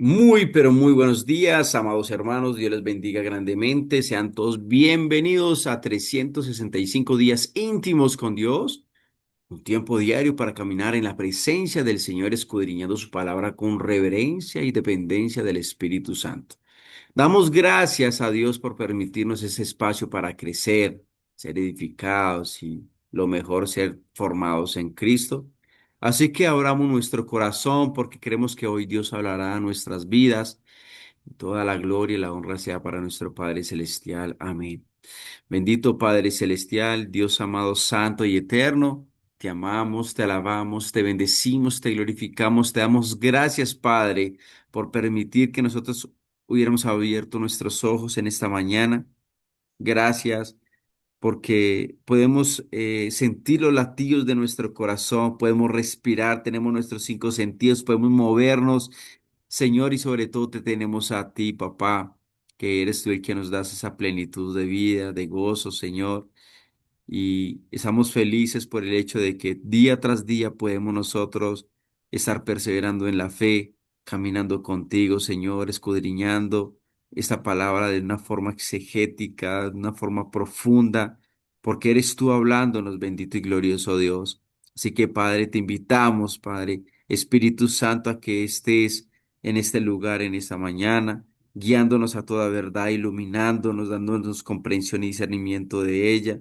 Muy, pero muy buenos días, amados hermanos. Dios les bendiga grandemente. Sean todos bienvenidos a 365 días íntimos con Dios. Un tiempo diario para caminar en la presencia del Señor, escudriñando su palabra con reverencia y dependencia del Espíritu Santo. Damos gracias a Dios por permitirnos ese espacio para crecer, ser edificados y lo mejor, ser formados en Cristo. Así que abramos nuestro corazón porque creemos que hoy Dios hablará a nuestras vidas. Toda la gloria y la honra sea para nuestro Padre Celestial. Amén. Bendito Padre Celestial, Dios amado, santo y eterno. Te amamos, te alabamos, te bendecimos, te glorificamos, te damos gracias, Padre, por permitir que nosotros hubiéramos abierto nuestros ojos en esta mañana. Gracias porque podemos sentir los latidos de nuestro corazón, podemos respirar, tenemos nuestros cinco sentidos, podemos movernos, Señor, y sobre todo te tenemos a ti, papá, que eres tú el que nos das esa plenitud de vida, de gozo, Señor. Y estamos felices por el hecho de que día tras día podemos nosotros estar perseverando en la fe, caminando contigo, Señor, escudriñando esta palabra de una forma exegética, de una forma profunda, porque eres tú hablándonos, bendito y glorioso Dios. Así que, Padre, te invitamos, Padre, Espíritu Santo, a que estés en este lugar, en esta mañana, guiándonos a toda verdad, iluminándonos, dándonos comprensión y discernimiento de ella.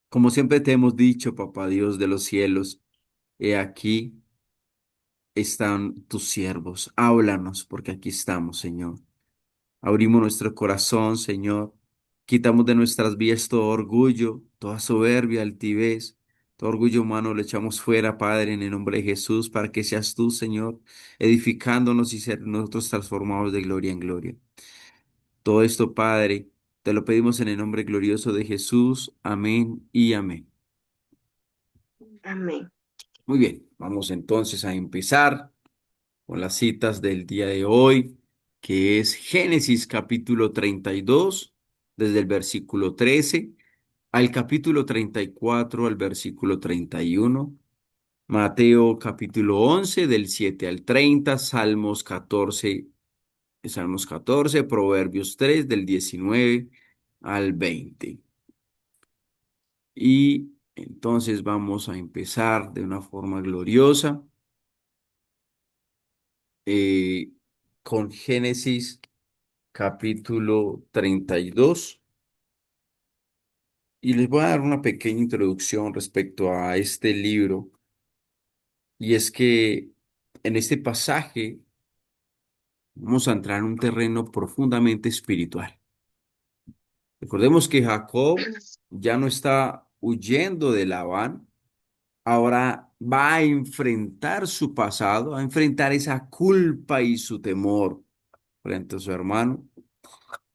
Como siempre te hemos dicho, papá Dios de los cielos, he aquí están tus siervos. Háblanos, porque aquí estamos, Señor. Abrimos nuestro corazón, Señor. Quitamos de nuestras vidas todo orgullo, toda soberbia, altivez. Todo orgullo humano lo echamos fuera, Padre, en el nombre de Jesús, para que seas tú, Señor, edificándonos y ser nosotros transformados de gloria en gloria. Todo esto, Padre, te lo pedimos en el nombre glorioso de Jesús. Amén y amén. Amén. Muy bien, vamos entonces a empezar con las citas del día de hoy, que es Génesis capítulo 32, desde el versículo 13 al capítulo 34, al versículo 31. Mateo capítulo 11 del 7 al 30, Salmos 14, Proverbios 3 del 19 al 20. Y entonces vamos a empezar de una forma gloriosa eh, con Génesis capítulo 32 y les voy a dar una pequeña introducción respecto a este libro y es que en este pasaje vamos a entrar en un terreno profundamente espiritual. Recordemos que Jacob ya no está huyendo de Labán, ahora va a enfrentar su pasado, a enfrentar esa culpa y su temor frente a su hermano.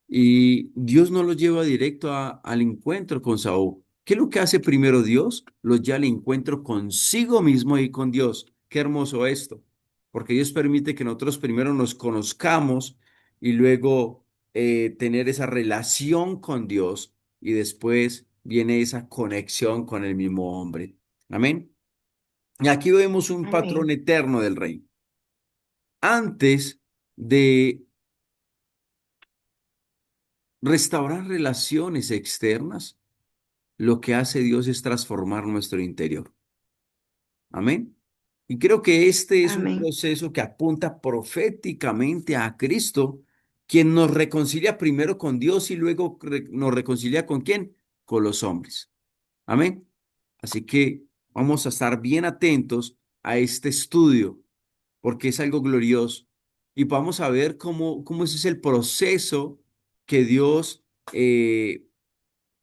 Y Dios no lo lleva directo al encuentro con Saúl. ¿Qué es lo que hace primero Dios? Lo lleva al encuentro consigo mismo y con Dios. Qué hermoso esto, porque Dios permite que nosotros primero nos conozcamos y luego tener esa relación con Dios y después viene esa conexión con el mismo hombre. Amén. Y aquí vemos un patrón Amén. eterno del reino. Antes de restaurar relaciones externas, lo que hace Dios es transformar nuestro interior. Amén. Y creo que este es un Amén. proceso que apunta proféticamente a Cristo, quien nos reconcilia primero con Dios y luego nos reconcilia con quién? Con los hombres. Amén. Así que vamos a estar bien atentos a este estudio, porque es algo glorioso. Y vamos a ver cómo ese es el proceso que Dios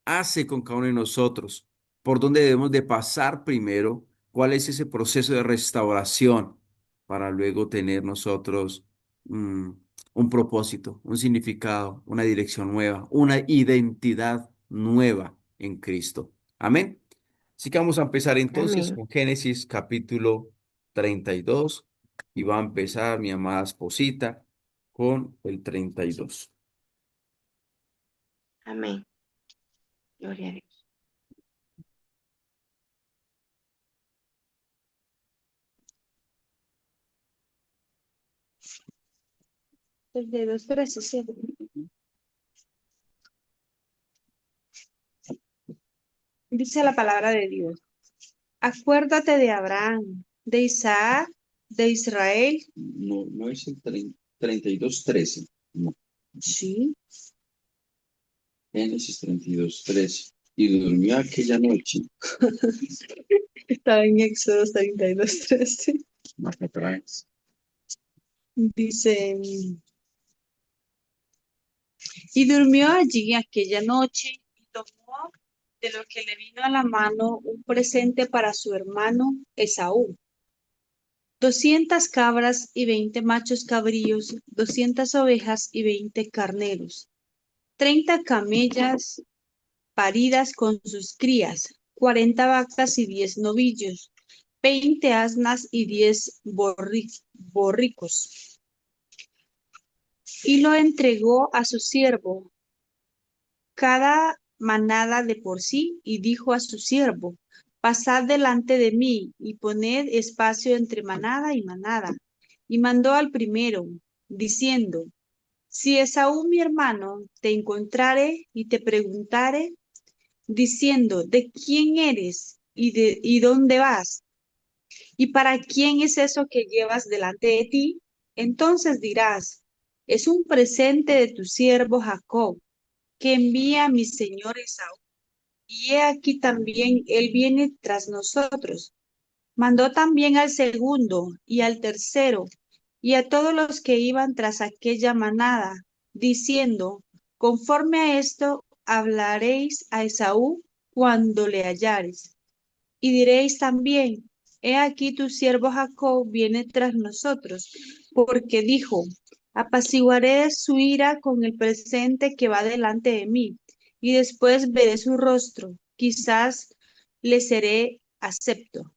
hace con cada uno de nosotros, por dónde debemos de pasar primero, cuál es ese proceso de restauración para luego tener nosotros mm, un propósito, un significado, una dirección nueva, una identidad nueva en Cristo. Amén. Así que vamos a empezar entonces Amén. con Génesis capítulo 32 y va a empezar mi amada esposita con el 32. Amén. Gloria a Dios. 32:13, sí. Dice la palabra de Dios. Acuérdate de Abraham, de Isaac, de Israel. No, no es el 32:13. No, Sí, Génesis 32:13. Y durmió aquella noche. está en Éxodo 32:13. Más atrás. Dice, y durmió allí aquella noche y tomó de lo que le vino a la mano un presente para su hermano Esaú. 200 cabras y 20 machos cabríos, 200 ovejas y 20 carneros, 30 camellas paridas con sus crías, 40 vacas y 10 novillos, 20 asnas y 10 borricos. Y lo entregó a su siervo, cada manada de por sí, y dijo a su siervo, pasad delante de mí y poned espacio entre manada y manada. Y mandó al primero, diciendo, si Esaú mi hermano te encontrare y te preguntare, diciendo, ¿de quién eres y dónde vas? ¿Y para quién es eso que llevas delante de ti? Entonces dirás, es un presente de tu siervo Jacob, que envía a mi señor Esaú. Y he aquí también él viene tras nosotros. Mandó también al segundo y al tercero y a todos los que iban tras aquella manada, diciendo, conforme a esto hablaréis a Esaú cuando le hallareis. Y diréis también, he aquí tu siervo Jacob viene tras nosotros, porque dijo, apaciguaré su ira con el presente que va delante de mí, y después veré su rostro, quizás le seré acepto.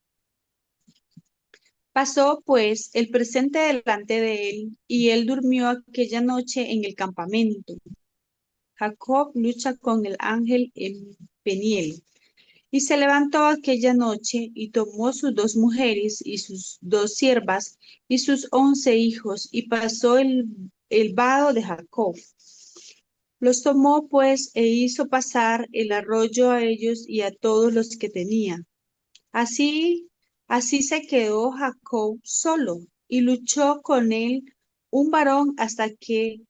Pasó pues el presente delante de él, y él durmió aquella noche en el campamento. Jacob lucha con el ángel en Peniel. Y se levantó aquella noche y tomó sus 2 mujeres y sus 2 siervas y sus 11 hijos y pasó el vado de Jacob. Los tomó pues e hizo pasar el arroyo a ellos y a todos los que tenía. Así, así se quedó Jacob solo y luchó con él un varón hasta que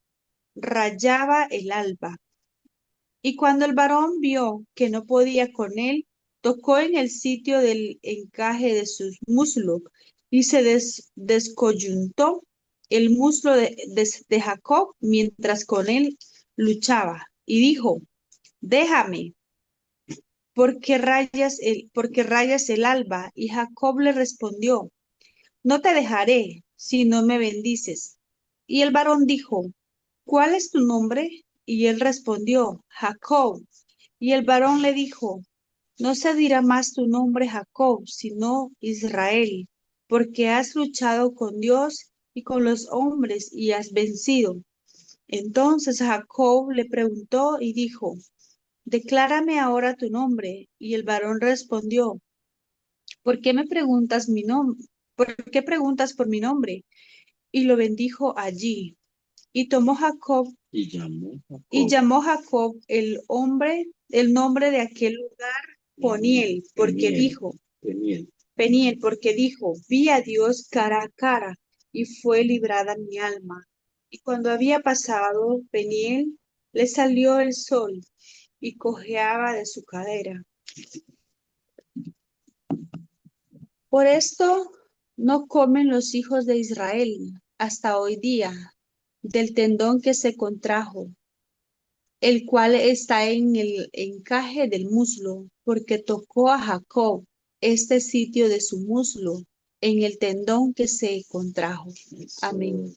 rayaba el alba. Y cuando el varón vio que no podía con él, tocó en el sitio del encaje de su muslo y se descoyuntó el muslo de Jacob mientras con él luchaba. Y dijo, déjame, porque rayas el alba. Y Jacob le respondió, no te dejaré si no me bendices. Y el varón dijo, ¿cuál es tu nombre? Y él respondió, Jacob. Y el varón le dijo, no se dirá más tu nombre Jacob, sino Israel, porque has luchado con Dios y con los hombres y has vencido. Entonces Jacob le preguntó y dijo, declárame ahora tu nombre. Y el varón respondió, ¿por qué me preguntas mi nombre? ¿Por qué preguntas por mi nombre? Y lo bendijo allí. Y tomó Jacob y llamó Jacob el nombre de aquel lugar Peniel. Peniel, porque dijo, vi a Dios cara a cara y fue librada mi alma. Y cuando había pasado Peniel, le salió el sol y cojeaba de su cadera. Por esto no comen los hijos de Israel hasta hoy día del tendón que se contrajo, el cual está en el encaje del muslo, porque tocó a Jacob este sitio de su muslo en el tendón que se contrajo. Amén.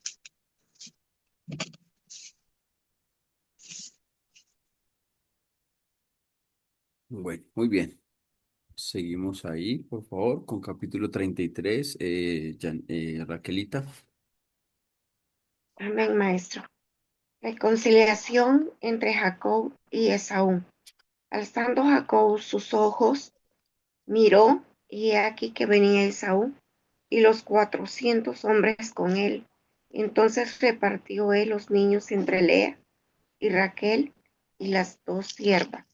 Bueno, muy bien. Seguimos ahí, por favor, con capítulo 33. Raquelita. Amén, maestro. Reconciliación entre Jacob y Esaú. Alzando Jacob sus ojos, miró, y he aquí que venía Esaú, y los 400 hombres con él, Entonces repartió él los niños entre Lea y Raquel y las dos siervas.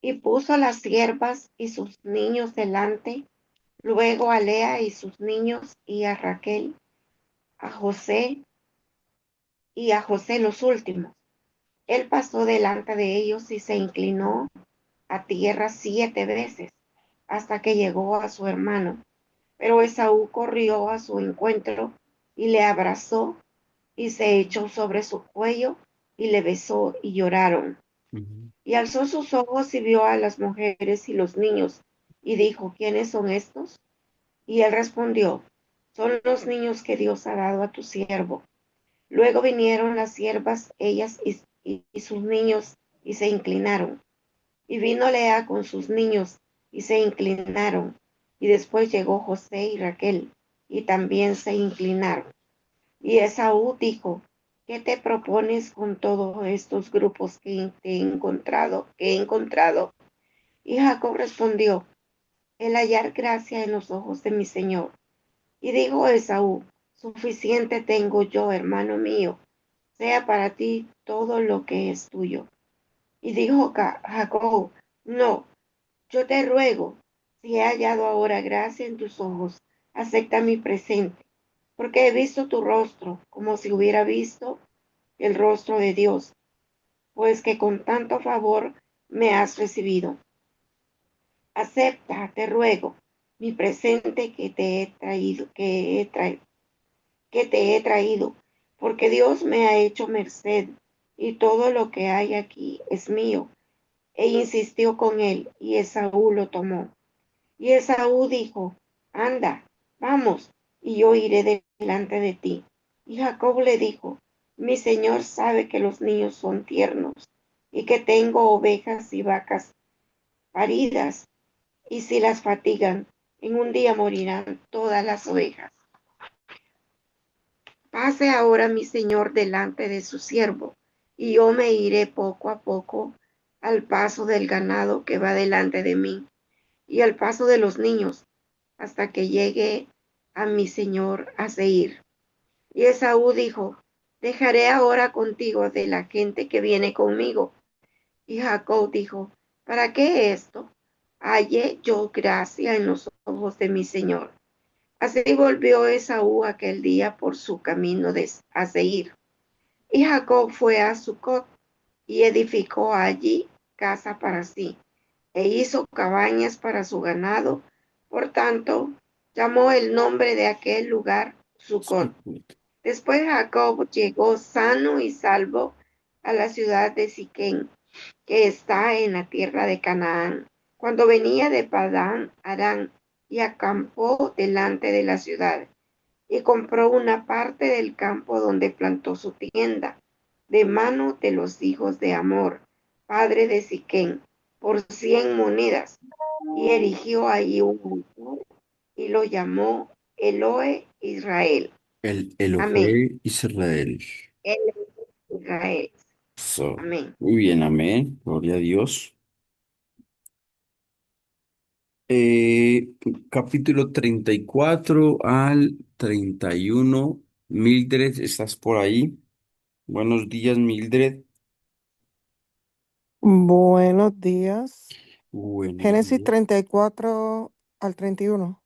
Y puso las siervas y sus niños delante, luego a Lea y sus niños y a Raquel, a José y a José los últimos. Él pasó delante de ellos y se inclinó a tierra 7 veces hasta que llegó a su hermano. Pero Esaú corrió a su encuentro y le abrazó y se echó sobre su cuello y le besó y lloraron. Ujú. Y alzó sus ojos y vio a las mujeres y los niños y dijo, ¿quiénes son estos? Y él respondió, son los niños que Dios ha dado a tu siervo. Luego vinieron las siervas, ellas y sus niños, y se inclinaron. Y vino Lea con sus niños, y se inclinaron. Y después llegó José y Raquel, y también se inclinaron. Y Esaú dijo, ¿qué te propones con todos estos grupos que he encontrado? Y Jacob respondió, el hallar gracia en los ojos de mi señor. Y dijo Esaú, suficiente tengo yo, hermano mío, sea para ti todo lo que es tuyo. Y dijo Jacob, no, yo te ruego, si he hallado ahora gracia en tus ojos, acepta mi presente, porque he visto tu rostro como si hubiera visto el rostro de Dios, pues que con tanto favor me has recibido. Acepta, te ruego, mi presente que te he traído, que te he traído, porque Dios me ha hecho merced, y todo lo que hay aquí es mío. E insistió con él, y Esaú lo tomó. Y Esaú dijo, anda, vamos, y yo iré delante de ti. Y Jacob le dijo, mi señor sabe que los niños son tiernos, y que tengo ovejas y vacas paridas, y si las fatigan, en un día morirán todas las ovejas. Pase ahora mi señor delante de su siervo, y yo me iré poco a poco al paso del ganado que va delante de mí, y al paso de los niños, hasta que llegue a mi señor a Seir. Y Esaú dijo, dejaré ahora contigo de la gente que viene conmigo. Y Jacob dijo, ¿para qué esto? Hallé yo gracia en los ojos de mi señor. Así volvió Esaú aquel día por su camino a Seir. Y Jacob fue a Sucot y edificó allí casa para sí, e hizo cabañas para su ganado. Por tanto, llamó el nombre de aquel lugar Sucot. Después Jacob llegó sano y salvo a la ciudad de Siquén, que está en la tierra de Canaán, cuando venía de Padán Aram, y acampó delante de la ciudad, y compró una parte del campo donde plantó su tienda, de mano de los hijos de Amor, padre de Siquén, por 100 monedas, y erigió allí un altar, y lo llamó Elohe Israel. El Amén. Elohe Israel. Elohe Israel. So, Amén. muy bien, amén. Gloria a Dios. Capítulo 34 al 31. Mildred, ¿estás por ahí? Buenos días, Mildred. Buenos días. Buenos Génesis días. 34 al 31.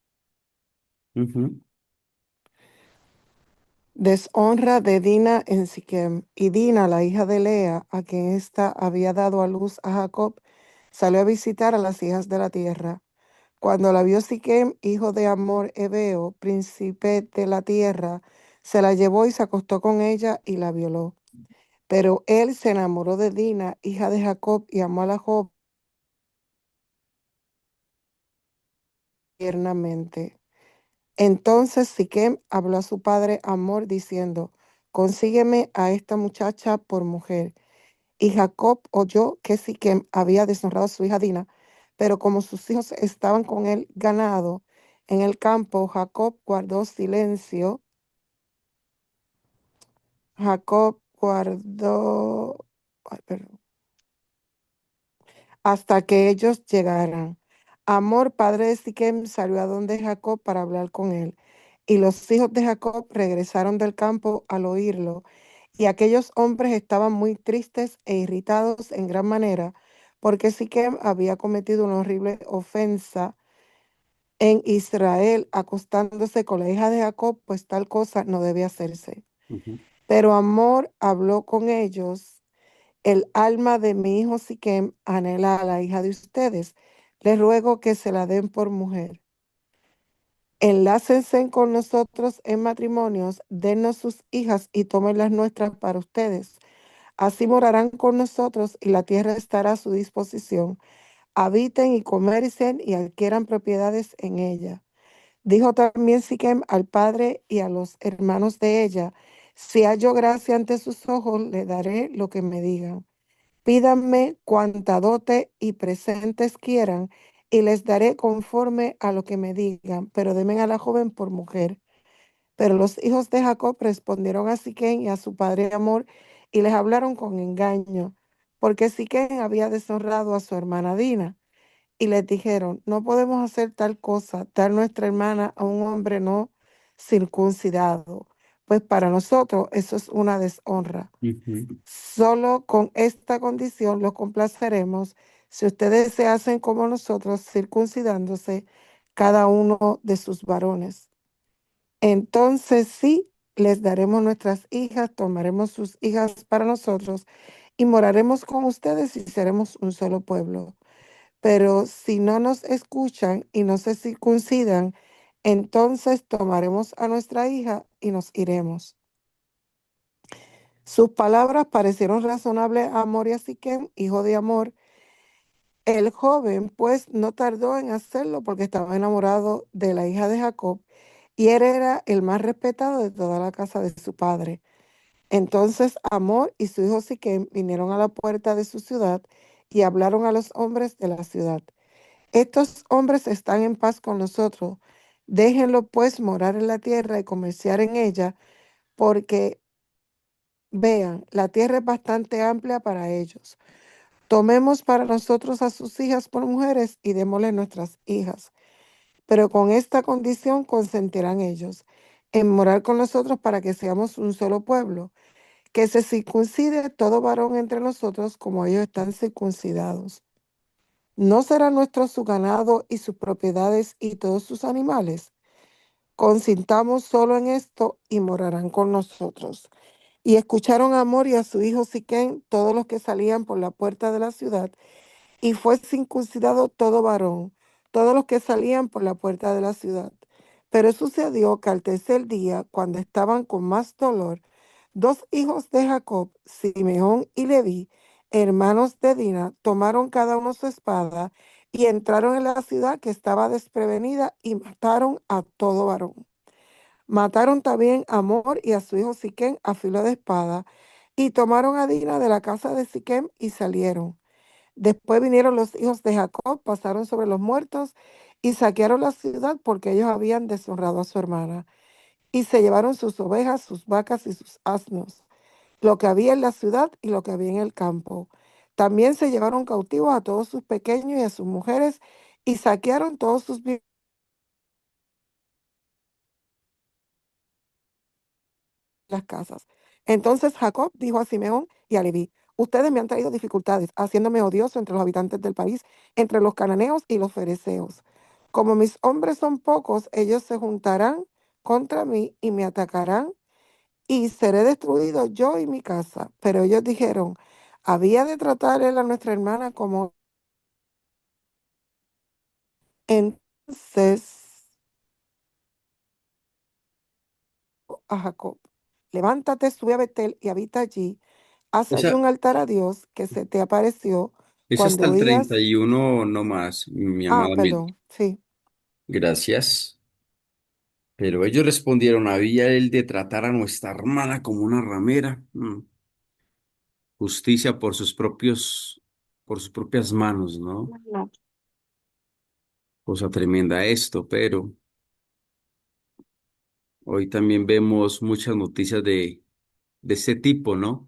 Ujú. Deshonra de Dina en Siquem. Y Dina, la hija de Lea, a quien ésta había dado a luz a Jacob, salió a visitar a las hijas de la tierra. Cuando la vio Siquem, hijo de Amor Ebeo, príncipe de la tierra, se la llevó y se acostó con ella y la violó. Pero él se enamoró de Dina, hija de Jacob, y amó a la joven tiernamente. Entonces Siquem habló a su padre Amor diciendo, consígueme a esta muchacha por mujer. Y Jacob oyó que Siquem había deshonrado a su hija Dina, pero como sus hijos estaban con el ganado en el campo, Jacob guardó silencio. Jacob guardó, ay, perdón, hasta que ellos llegaran. Amor, padre de Siquem, salió a donde Jacob para hablar con él. Y los hijos de Jacob regresaron del campo al oírlo, y aquellos hombres estaban muy tristes e irritados en gran manera, porque Siquem había cometido una horrible ofensa en Israel, acostándose con la hija de Jacob, pues tal cosa no debe hacerse. Ujú, Pero Amor habló con ellos: el alma de mi hijo Siquem anhela a la hija de ustedes. Les ruego que se la den por mujer. Enlácense con nosotros en matrimonios, dennos sus hijas y tomen las nuestras para ustedes. Así morarán con nosotros y la tierra estará a su disposición. Habiten y comercien y adquieran propiedades en ella. Dijo también Siquem al padre y a los hermanos de ella: si hallo gracia ante sus ojos, le daré lo que me digan. Pídanme cuanta dote y presentes quieran, y les daré conforme a lo que me digan, pero denme a la joven por mujer. Pero los hijos de Jacob respondieron a Siquem y a su padre Amor, y les hablaron con engaño, porque Siquem había deshonrado a su hermana Dina. Y les dijeron: no podemos hacer tal cosa, dar nuestra hermana a un hombre no circuncidado, pues para nosotros eso es una deshonra. ujú. Solo con esta condición los complaceremos, si ustedes se hacen como nosotros, circuncidándose cada uno de sus varones. Entonces sí, les daremos nuestras hijas, tomaremos sus hijas para nosotros y moraremos con ustedes y seremos un solo pueblo. Pero si no nos escuchan y no se circuncidan, entonces tomaremos a nuestra hija y nos iremos. Sus palabras parecieron razonables a Amor y a Siquem, hijo de Amor. El joven, pues, no tardó en hacerlo porque estaba enamorado de la hija de Jacob y él era el más respetado de toda la casa de su padre. Entonces Amor y su hijo Siquem vinieron a la puerta de su ciudad y hablaron a los hombres de la ciudad: estos hombres están en paz con nosotros. Déjenlo pues morar en la tierra y comerciar en ella, porque vean, la tierra es bastante amplia para ellos. Tomemos para nosotros a sus hijas por mujeres y démosle nuestras hijas. Pero con esta condición consentirán ellos en morar con nosotros para que seamos un solo pueblo, que se circuncide todo varón entre nosotros como ellos están circuncidados. ¿No será nuestro su ganado y sus propiedades y todos sus animales? Consintamos solo en esto y morarán con nosotros. Y escucharon a Amor y a su hijo Siquem todos los que salían por la puerta de la ciudad, y fue circuncidado todo varón, todos los que salían por la puerta de la ciudad. Pero sucedió que al tercer día, cuando estaban con más dolor, dos hijos de Jacob, Simeón y Leví, hermanos de Dina, tomaron cada uno su espada y entraron en la ciudad que estaba desprevenida y mataron a todo varón. Mataron también a Amor y a su hijo Siquem a filo de espada, y tomaron a Dina de la casa de Siquem y salieron. Después vinieron los hijos de Jacob, pasaron sobre los muertos y saquearon la ciudad porque ellos habían deshonrado a su hermana. Y se llevaron sus ovejas, sus vacas y sus asnos, lo que había en la ciudad y lo que había en el campo. También se llevaron cautivos a todos sus pequeños y a sus mujeres y saquearon todos sus bienes, las casas. Entonces Jacob dijo a Simeón y a Leví: ustedes me han traído dificultades, haciéndome odioso entre los habitantes del país, entre los cananeos y los fereceos. Como mis hombres son pocos, ellos se juntarán contra mí y me atacarán, y seré destruido yo y mi casa. Pero ellos dijeron: había de tratar él a nuestra hermana como... Entonces a Jacob: levántate, sube a Betel y habita allí. Haz allí Esa, un altar a Dios que se te apareció es hasta cuando el treinta oías... y uno no más, mi Ah, amada Mildred. perdón, sí. Gracias. Pero ellos respondieron, ¿había él de tratar a nuestra hermana como una ramera? Justicia por sus propias manos, ¿no? No, Cosa tremenda esto, pero hoy también vemos muchas noticias de este tipo, ¿no?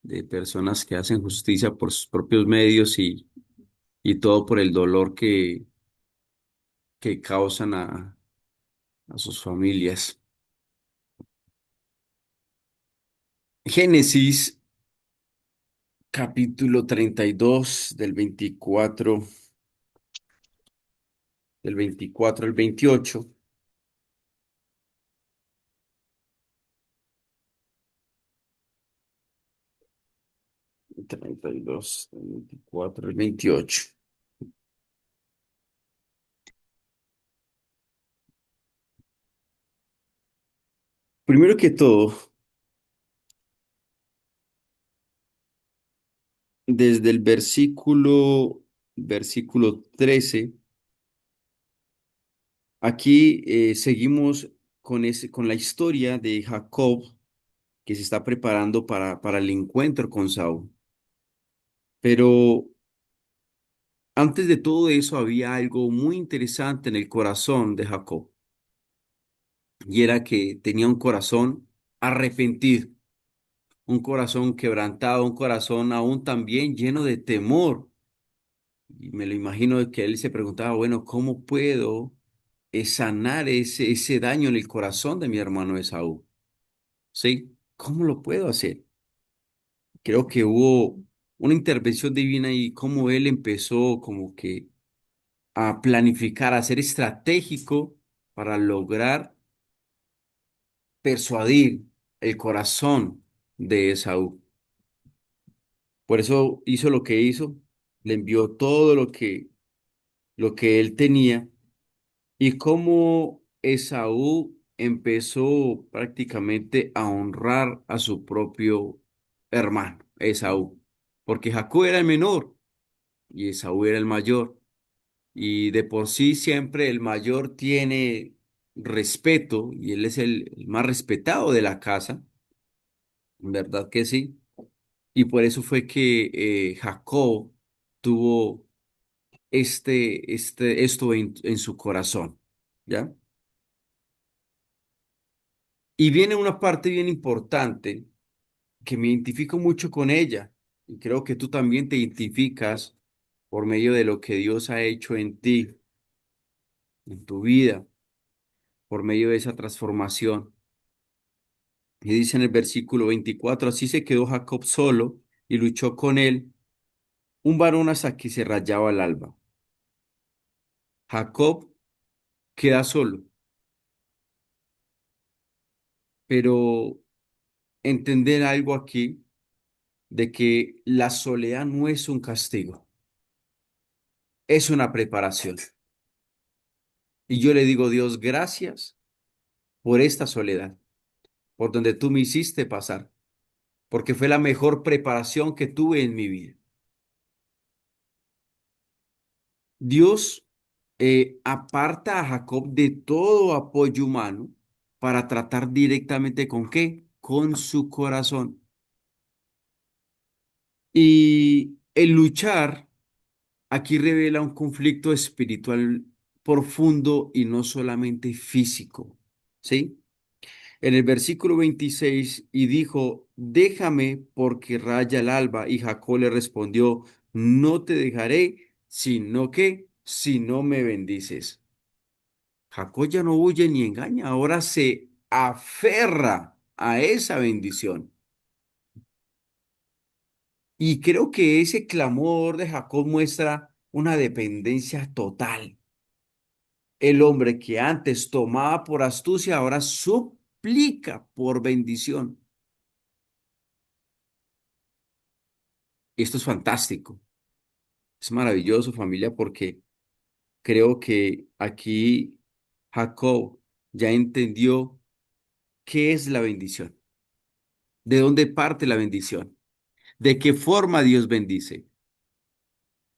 De personas que hacen justicia por sus propios medios y todo por el dolor que causan a sus familias. Génesis capítulo 32 del 24 al 28. 32, del 24 al 28. Primero que todo, desde el versículo 13, aquí seguimos con la historia de Jacob que se está preparando para el encuentro con Saúl. Pero antes de todo eso había algo muy interesante en el corazón de Jacob, y era que tenía un corazón arrepentido, un corazón quebrantado, un corazón aún también lleno de temor. Y me lo imagino de que él se preguntaba, bueno, ¿cómo puedo sanar ese daño en el corazón de mi hermano Esaú? ¿Sí? ¿Cómo lo puedo hacer? Creo que hubo una intervención divina y cómo él empezó como que a planificar, a ser estratégico para lograr persuadir el corazón de Esaú. Por eso hizo lo que hizo, le envió todo lo que él tenía, y cómo Esaú empezó prácticamente a honrar a su propio hermano, Esaú, porque Jacob era el menor y Esaú era el mayor. Y de por sí siempre el mayor tiene respeto y él es el más respetado de la casa, ¿verdad que sí? Y por eso fue que Jacob tuvo esto en su corazón, ¿ya? Y viene una parte bien importante que me identifico mucho con ella, y creo que tú también te identificas por medio de lo que Dios ha hecho en ti, en tu vida, por medio de esa transformación. Y dice en el versículo 24: así se quedó Jacob solo y luchó con él un varón hasta que se rayaba el alba. Jacob queda solo, pero entender algo aquí de que la soledad no es un castigo, es una preparación. Y yo le digo, Dios, gracias por esta soledad, por donde tú me hiciste pasar, porque fue la mejor preparación que tuve en mi vida. Dios aparta a Jacob de todo apoyo humano para tratar directamente con qué, con su corazón. Y el luchar aquí revela un conflicto espiritual profundo y no solamente físico, ¿sí? En el versículo 26, y dijo, déjame porque raya el alba. Y Jacob le respondió, no te dejaré, sino que si no me bendices. Jacob ya no huye ni engaña, ahora se aferra a esa bendición. Y creo que ese clamor de Jacob muestra una dependencia total. El hombre que antes tomaba por astucia, ahora suplica por bendición. Esto es fantástico, es maravilloso, familia, porque creo que aquí Jacob ya entendió qué es la bendición, de dónde parte la bendición, de qué forma Dios bendice.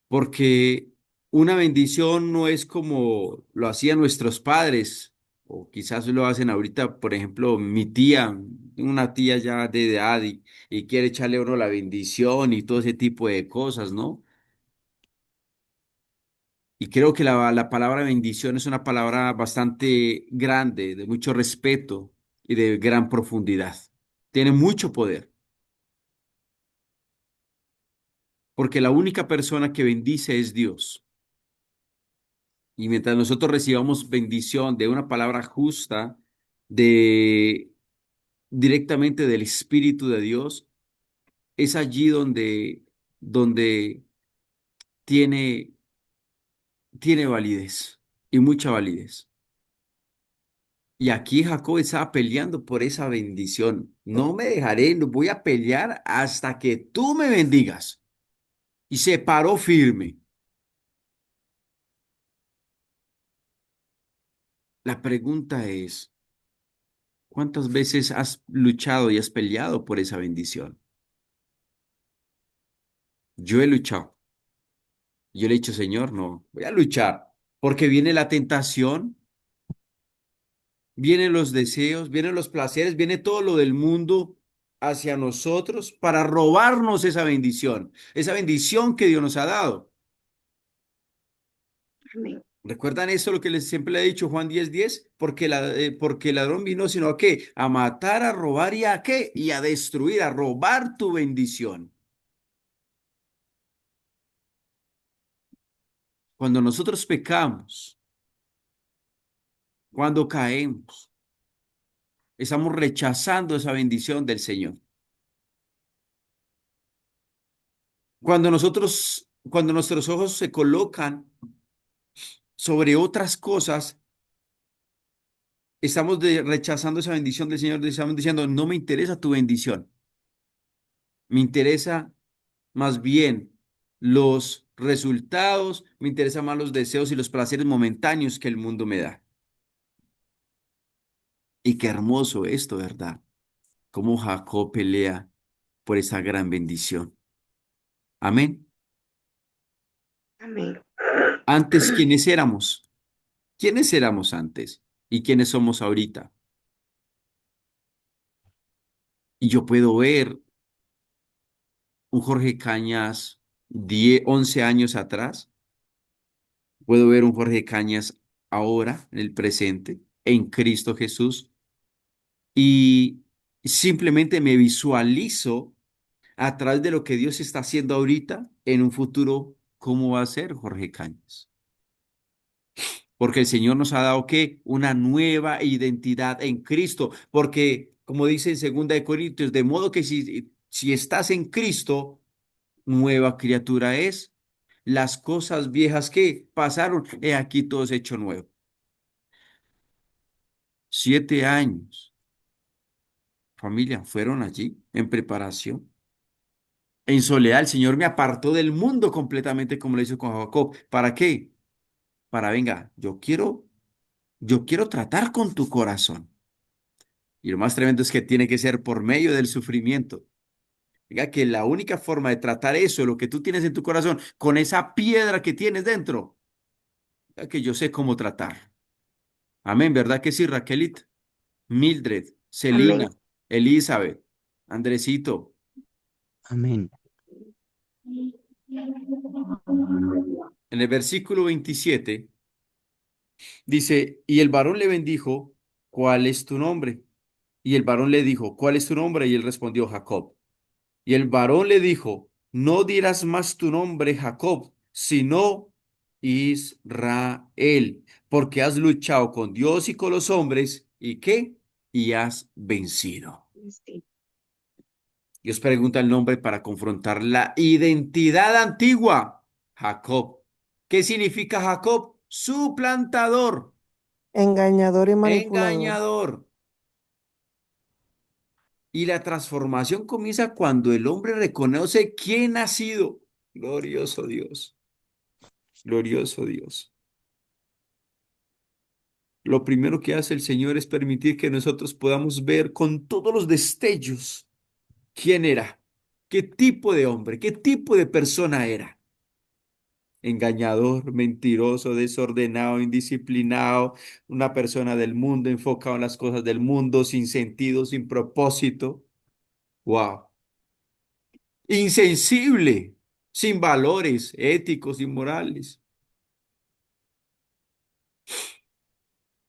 Porque una bendición no es como lo hacían nuestros padres, o quizás lo hacen ahorita, por ejemplo, mi tía, una tía ya de edad y quiere echarle a uno la bendición y todo ese tipo de cosas, ¿no? Y creo que la palabra bendición es una palabra bastante grande, de mucho respeto y de gran profundidad. Tiene mucho poder, porque la única persona que bendice es Dios. Y mientras nosotros recibamos bendición de una palabra justa, de directamente del Espíritu de Dios, es allí donde tiene, tiene validez y mucha validez. Y aquí Jacob estaba peleando por esa bendición. No me dejaré, no voy a pelear hasta que tú me bendigas. Y se paró firme. La pregunta es, ¿cuántas veces has luchado y has peleado por esa bendición? Yo he luchado. Yo le he dicho, Señor, no, voy a luchar, porque viene la tentación, vienen los deseos, vienen los placeres, viene todo lo del mundo hacia nosotros para robarnos esa bendición que Dios nos ha dado. Amén. ¿Recuerdan eso lo que siempre le he dicho Juan 10:10? Porque el ladrón vino sino a qué, a matar, a robar y a qué, y a destruir, a robar tu bendición. Cuando nosotros pecamos, cuando caemos, estamos rechazando esa bendición del Señor. Cuando nuestros ojos se colocan sobre otras cosas, estamos rechazando esa bendición del Señor, estamos diciendo, no me interesa tu bendición, me interesa más bien los resultados, me interesan más los deseos y los placeres momentáneos que el mundo me da. Y qué hermoso esto, ¿verdad? Cómo Jacob pelea por esa gran bendición. Amén. Amén. Antes, ¿quiénes éramos? ¿Quiénes éramos antes? ¿Y quiénes somos ahorita? Y yo puedo ver un Jorge Cañas 10, 11 años atrás. Puedo ver un Jorge Cañas ahora, en el presente, en Cristo Jesús. Y simplemente me visualizo a través de lo que Dios está haciendo ahorita, en un futuro, cómo va a ser Jorge Cañas. Porque el Señor nos ha dado ¿qué? Una nueva identidad en Cristo. Porque, como dice en 2 Corintios, de modo que si estás en Cristo, nueva criatura es. Las cosas viejas que pasaron, he aquí todo es hecho nuevo. 7 años, familia, fueron allí en preparación. En soledad, el Señor me apartó del mundo completamente, como lo hizo con Jacob. ¿Para qué? Para, venga, yo quiero tratar con tu corazón. Y lo más tremendo es que tiene que ser por medio del sufrimiento. Diga que la única forma de tratar eso, lo que tú tienes en tu corazón, con esa piedra que tienes dentro, diga que yo sé cómo tratar. Amén, ¿verdad que sí, Raquelita? Mildred, Amén. Celina, Elizabeth, Andresito. Amén. En el versículo 27 dice, y el varón le bendijo, ¿cuál es tu nombre? Y el varón le dijo, ¿cuál es tu nombre? Y él respondió, Jacob. Y el varón le dijo, no dirás más tu nombre Jacob, sino Israel, porque has luchado con Dios y con los hombres, ¿y qué? Y has vencido. Sí. Dios pregunta el nombre para confrontar la identidad antigua. Jacob. ¿Qué significa Jacob? Suplantador, engañador y manipulador. engañador. Y la transformación comienza cuando el hombre reconoce quién ha sido. Glorioso Dios, glorioso Dios. Lo primero que hace el Señor es permitir que nosotros podamos ver con todos los destellos quién era, qué tipo de hombre, qué tipo de persona era. Engañador, mentiroso, desordenado, indisciplinado, una persona del mundo, enfocado en las cosas del mundo, sin sentido, sin propósito. Wow. Insensible, sin valores éticos y morales.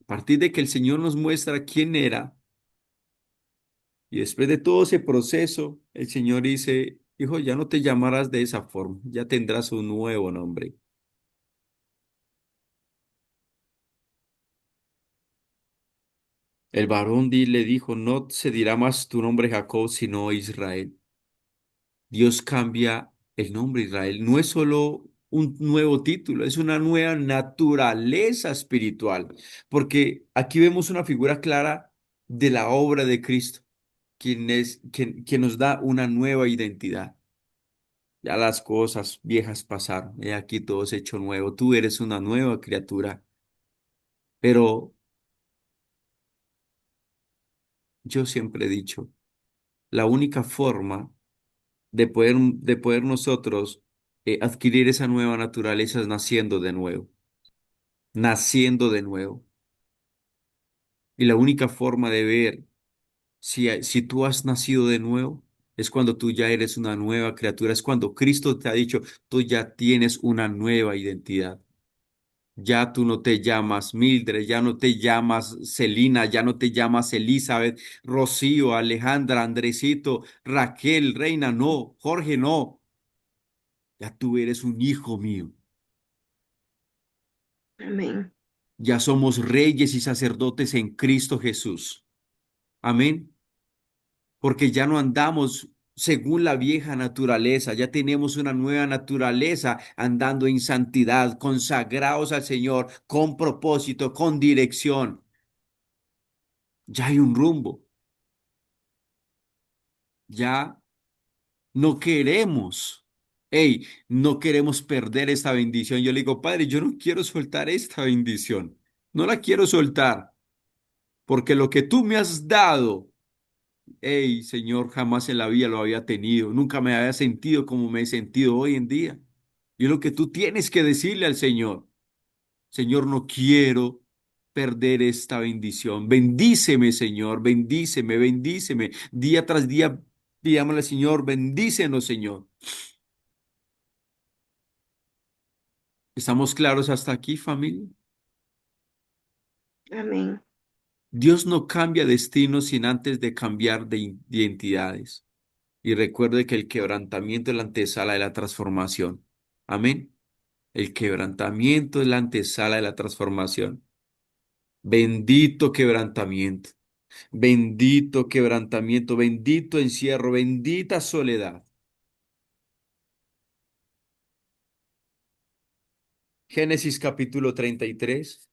A partir de que el Señor nos muestra quién era, y después de todo ese proceso, el Señor dice, hijo, ya no te llamarás de esa forma, ya tendrás un nuevo nombre. El varón le dijo, no se dirá más tu nombre Jacob, sino Israel. Dios cambia el nombre Israel. No es solo un nuevo título, es una nueva naturaleza espiritual, porque aquí vemos una figura clara de la obra de Cristo, quien nos da una nueva identidad. Ya las cosas viejas pasaron, y aquí todo es hecho nuevo. Tú eres una nueva criatura, pero yo siempre he dicho, la única forma de poder nosotros adquirir esa nueva naturaleza es naciendo de nuevo, naciendo de nuevo. Y la única forma de ver si tú has nacido de nuevo es cuando tú ya eres una nueva criatura, es cuando Cristo te ha dicho, tú ya tienes una nueva identidad. Ya tú no te llamas Mildred, ya no te llamas Celina, ya no te llamas Elizabeth, Rocío, Alejandra, Andresito, Raquel, Reina, no, Jorge, no. Ya tú eres un hijo mío. Amén. Ya somos reyes y sacerdotes en Cristo Jesús. Amén. Porque ya no andamos según la vieja naturaleza, ya tenemos una nueva naturaleza andando en santidad, consagrados al Señor, con propósito, con dirección. Ya hay un rumbo. Ya no queremos. Hey, no queremos perder esta bendición. Yo le digo, Padre, yo no quiero soltar esta bendición. No la quiero soltar, porque lo que tú me has dado, hey, Señor, jamás en la vida lo había tenido. Nunca me había sentido como me he sentido hoy en día. Y es lo que tú tienes que decirle al Señor. Señor, no quiero perder esta bendición. Bendíceme, Señor, bendíceme, bendíceme. Día tras día, pidámosle al Señor, bendícenos, Señor. ¿Estamos claros hasta aquí, familia? Amén. Dios no cambia destinos sin antes de cambiar de identidades. Y recuerde que el quebrantamiento es la antesala de la transformación. Amén. El quebrantamiento es la antesala de la transformación. Bendito quebrantamiento, bendito quebrantamiento, bendito encierro, bendita soledad. Génesis capítulo 33.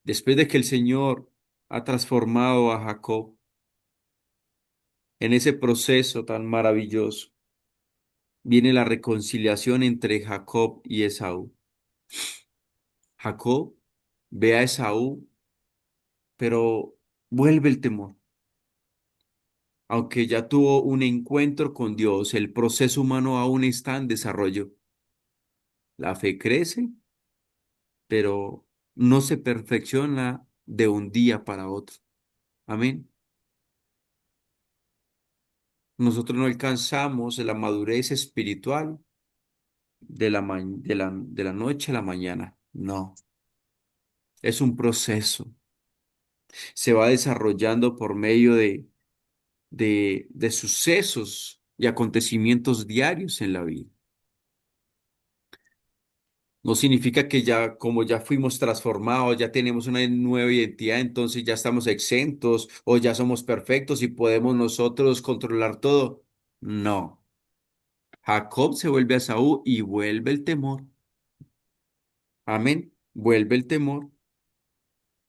Después de que el Señor ha transformado a Jacob en ese proceso tan maravilloso, viene la reconciliación entre Jacob y Esaú. Jacob ve a Esaú, pero vuelve el temor. Aunque ya tuvo un encuentro con Dios, el proceso humano aún está en desarrollo. La fe crece, pero no se perfecciona de un día para otro. Amén. Nosotros no alcanzamos la madurez espiritual de la noche a la mañana. No, es un proceso. Se va desarrollando por medio de sucesos y acontecimientos diarios en la vida. No significa que ya, como ya fuimos transformados, ya tenemos una nueva identidad, entonces ya estamos exentos o ya somos perfectos y podemos nosotros controlar todo. No. Jacob se vuelve a Saúl y vuelve el temor. Amén. Vuelve el temor.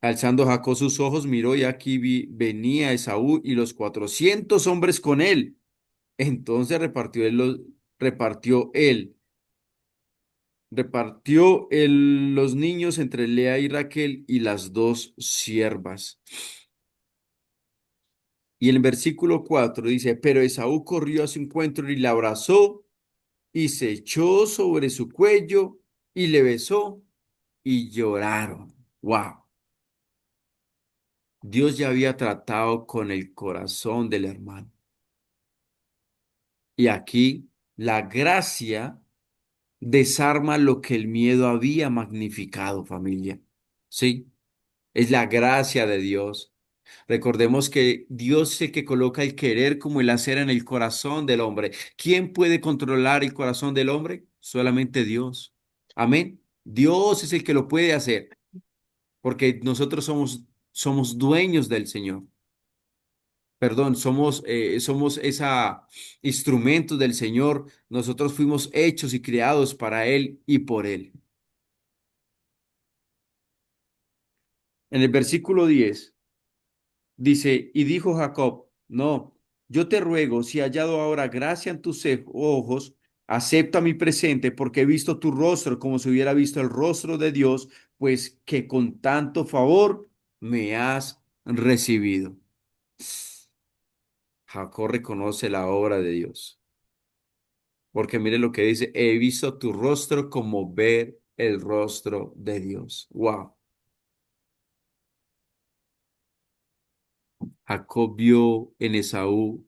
Alzando Jacob sus ojos, miró y aquí venía Esaú y los 400 hombres con él. Entonces repartió él los niños entre Lea y Raquel y las dos siervas. Y el versículo 4 dice, pero Esaú corrió a su encuentro y la abrazó y se echó sobre su cuello y le besó y lloraron. Wow. Dios ya había tratado con el corazón del hermano. Y aquí la gracia desarma lo que el miedo había magnificado, familia. Sí, es la gracia de Dios. Recordemos que Dios es el que coloca el querer como el hacer en el corazón del hombre. ¿Quién puede controlar el corazón del hombre? Solamente Dios. Amén. Dios es el que lo puede hacer, porque nosotros somos dueños del Señor. Perdón, somos esa instrumentos del Señor. Nosotros fuimos hechos y creados para Él y por Él. En el versículo 10 dice, y dijo Jacob, no, yo te ruego, si he hallado ahora gracia en tus ojos, acepta mi presente, porque he visto tu rostro como si hubiera visto el rostro de Dios, pues que con tanto favor me has recibido. Jacob reconoce la obra de Dios, porque mire lo que dice, he visto tu rostro como ver el rostro de Dios. Wow. Jacob vio en Esaú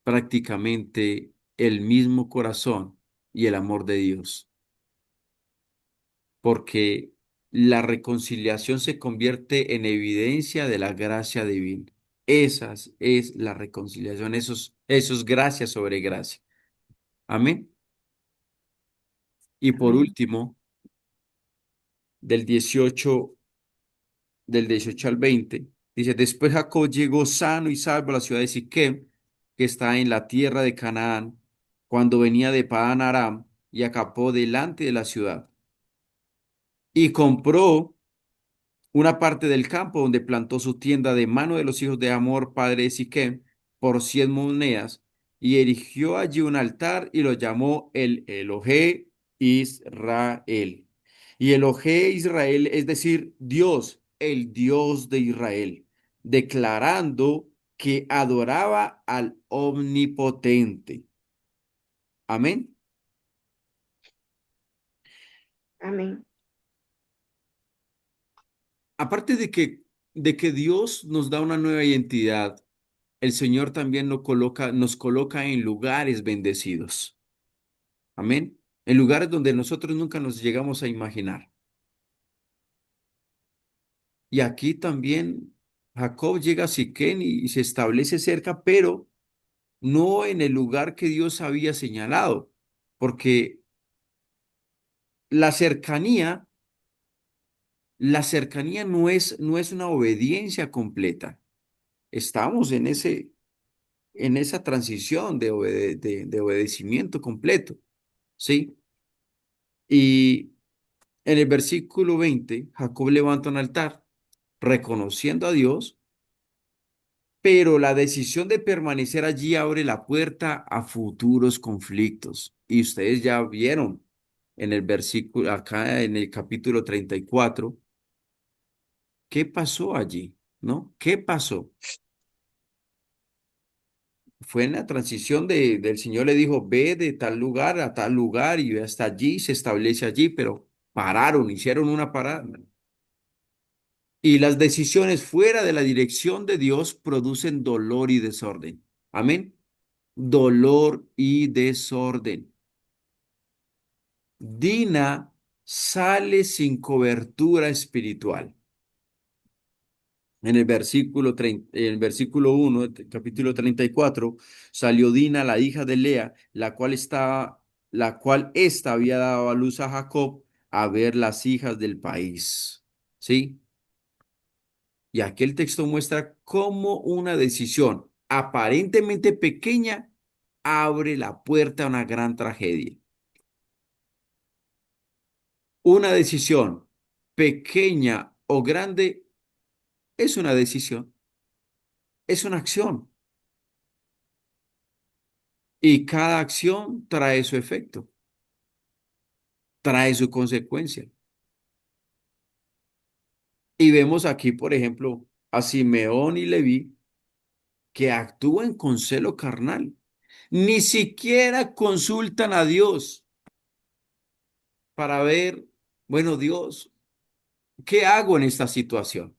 prácticamente el mismo corazón y el amor de Dios, porque la reconciliación se convierte en evidencia de la gracia divina. Esa es la reconciliación, eso es gracia sobre gracia. Amén. Y por Amén. último, del 18, del 18 al 20, dice, después Jacob llegó sano y salvo a la ciudad de Siquem, que está en la tierra de Canaán, cuando venía de Padán Aram, y acampó delante de la ciudad. Y compró una parte del campo donde plantó su tienda de mano de los hijos de Amor, padre de Siquem, por 100 monedas, y erigió allí un altar y lo llamó el Elohe Israel. Y Elohe Israel es decir, Dios, el Dios de Israel, declarando que adoraba al Omnipotente. Amén. Amén. Aparte de que Dios nos da una nueva identidad, el Señor también nos coloca en lugares bendecidos. Amén. En lugares donde nosotros nunca nos llegamos a imaginar. Y aquí también Jacob llega a Siquén y se establece cerca, pero no en el lugar que Dios había señalado, porque la cercanía, la cercanía no es una obediencia completa. Estamos en esa transición de obedecimiento completo, ¿sí? Y en el versículo 20, Jacob levanta un altar reconociendo a Dios, pero la decisión de permanecer allí abre la puerta a futuros conflictos. Y ustedes ya vieron en el versículo, acá en el capítulo 34, ¿qué pasó allí? ¿No? ¿Qué pasó? Fue en la transición del Señor le dijo, ve de tal lugar a tal lugar y hasta allí se establece allí, pero pararon, hicieron una parada. Y las decisiones fuera de la dirección de Dios producen dolor y desorden. Amén. Dolor y desorden. Dina sale sin cobertura espiritual. En el versículo 1, capítulo 34, salió Dina, la hija de Lea, la cual ésta había dado a luz a Jacob a ver las hijas del país. ¿Sí? Y aquí el texto muestra cómo una decisión aparentemente pequeña abre la puerta a una gran tragedia. Una decisión pequeña o grande es una decisión, es una acción y cada acción trae su efecto, trae su consecuencia. Y vemos aquí, por ejemplo, a Simeón y Leví que actúan con celo carnal. Ni siquiera consultan a Dios para ver, bueno, Dios, ¿qué hago en esta situación?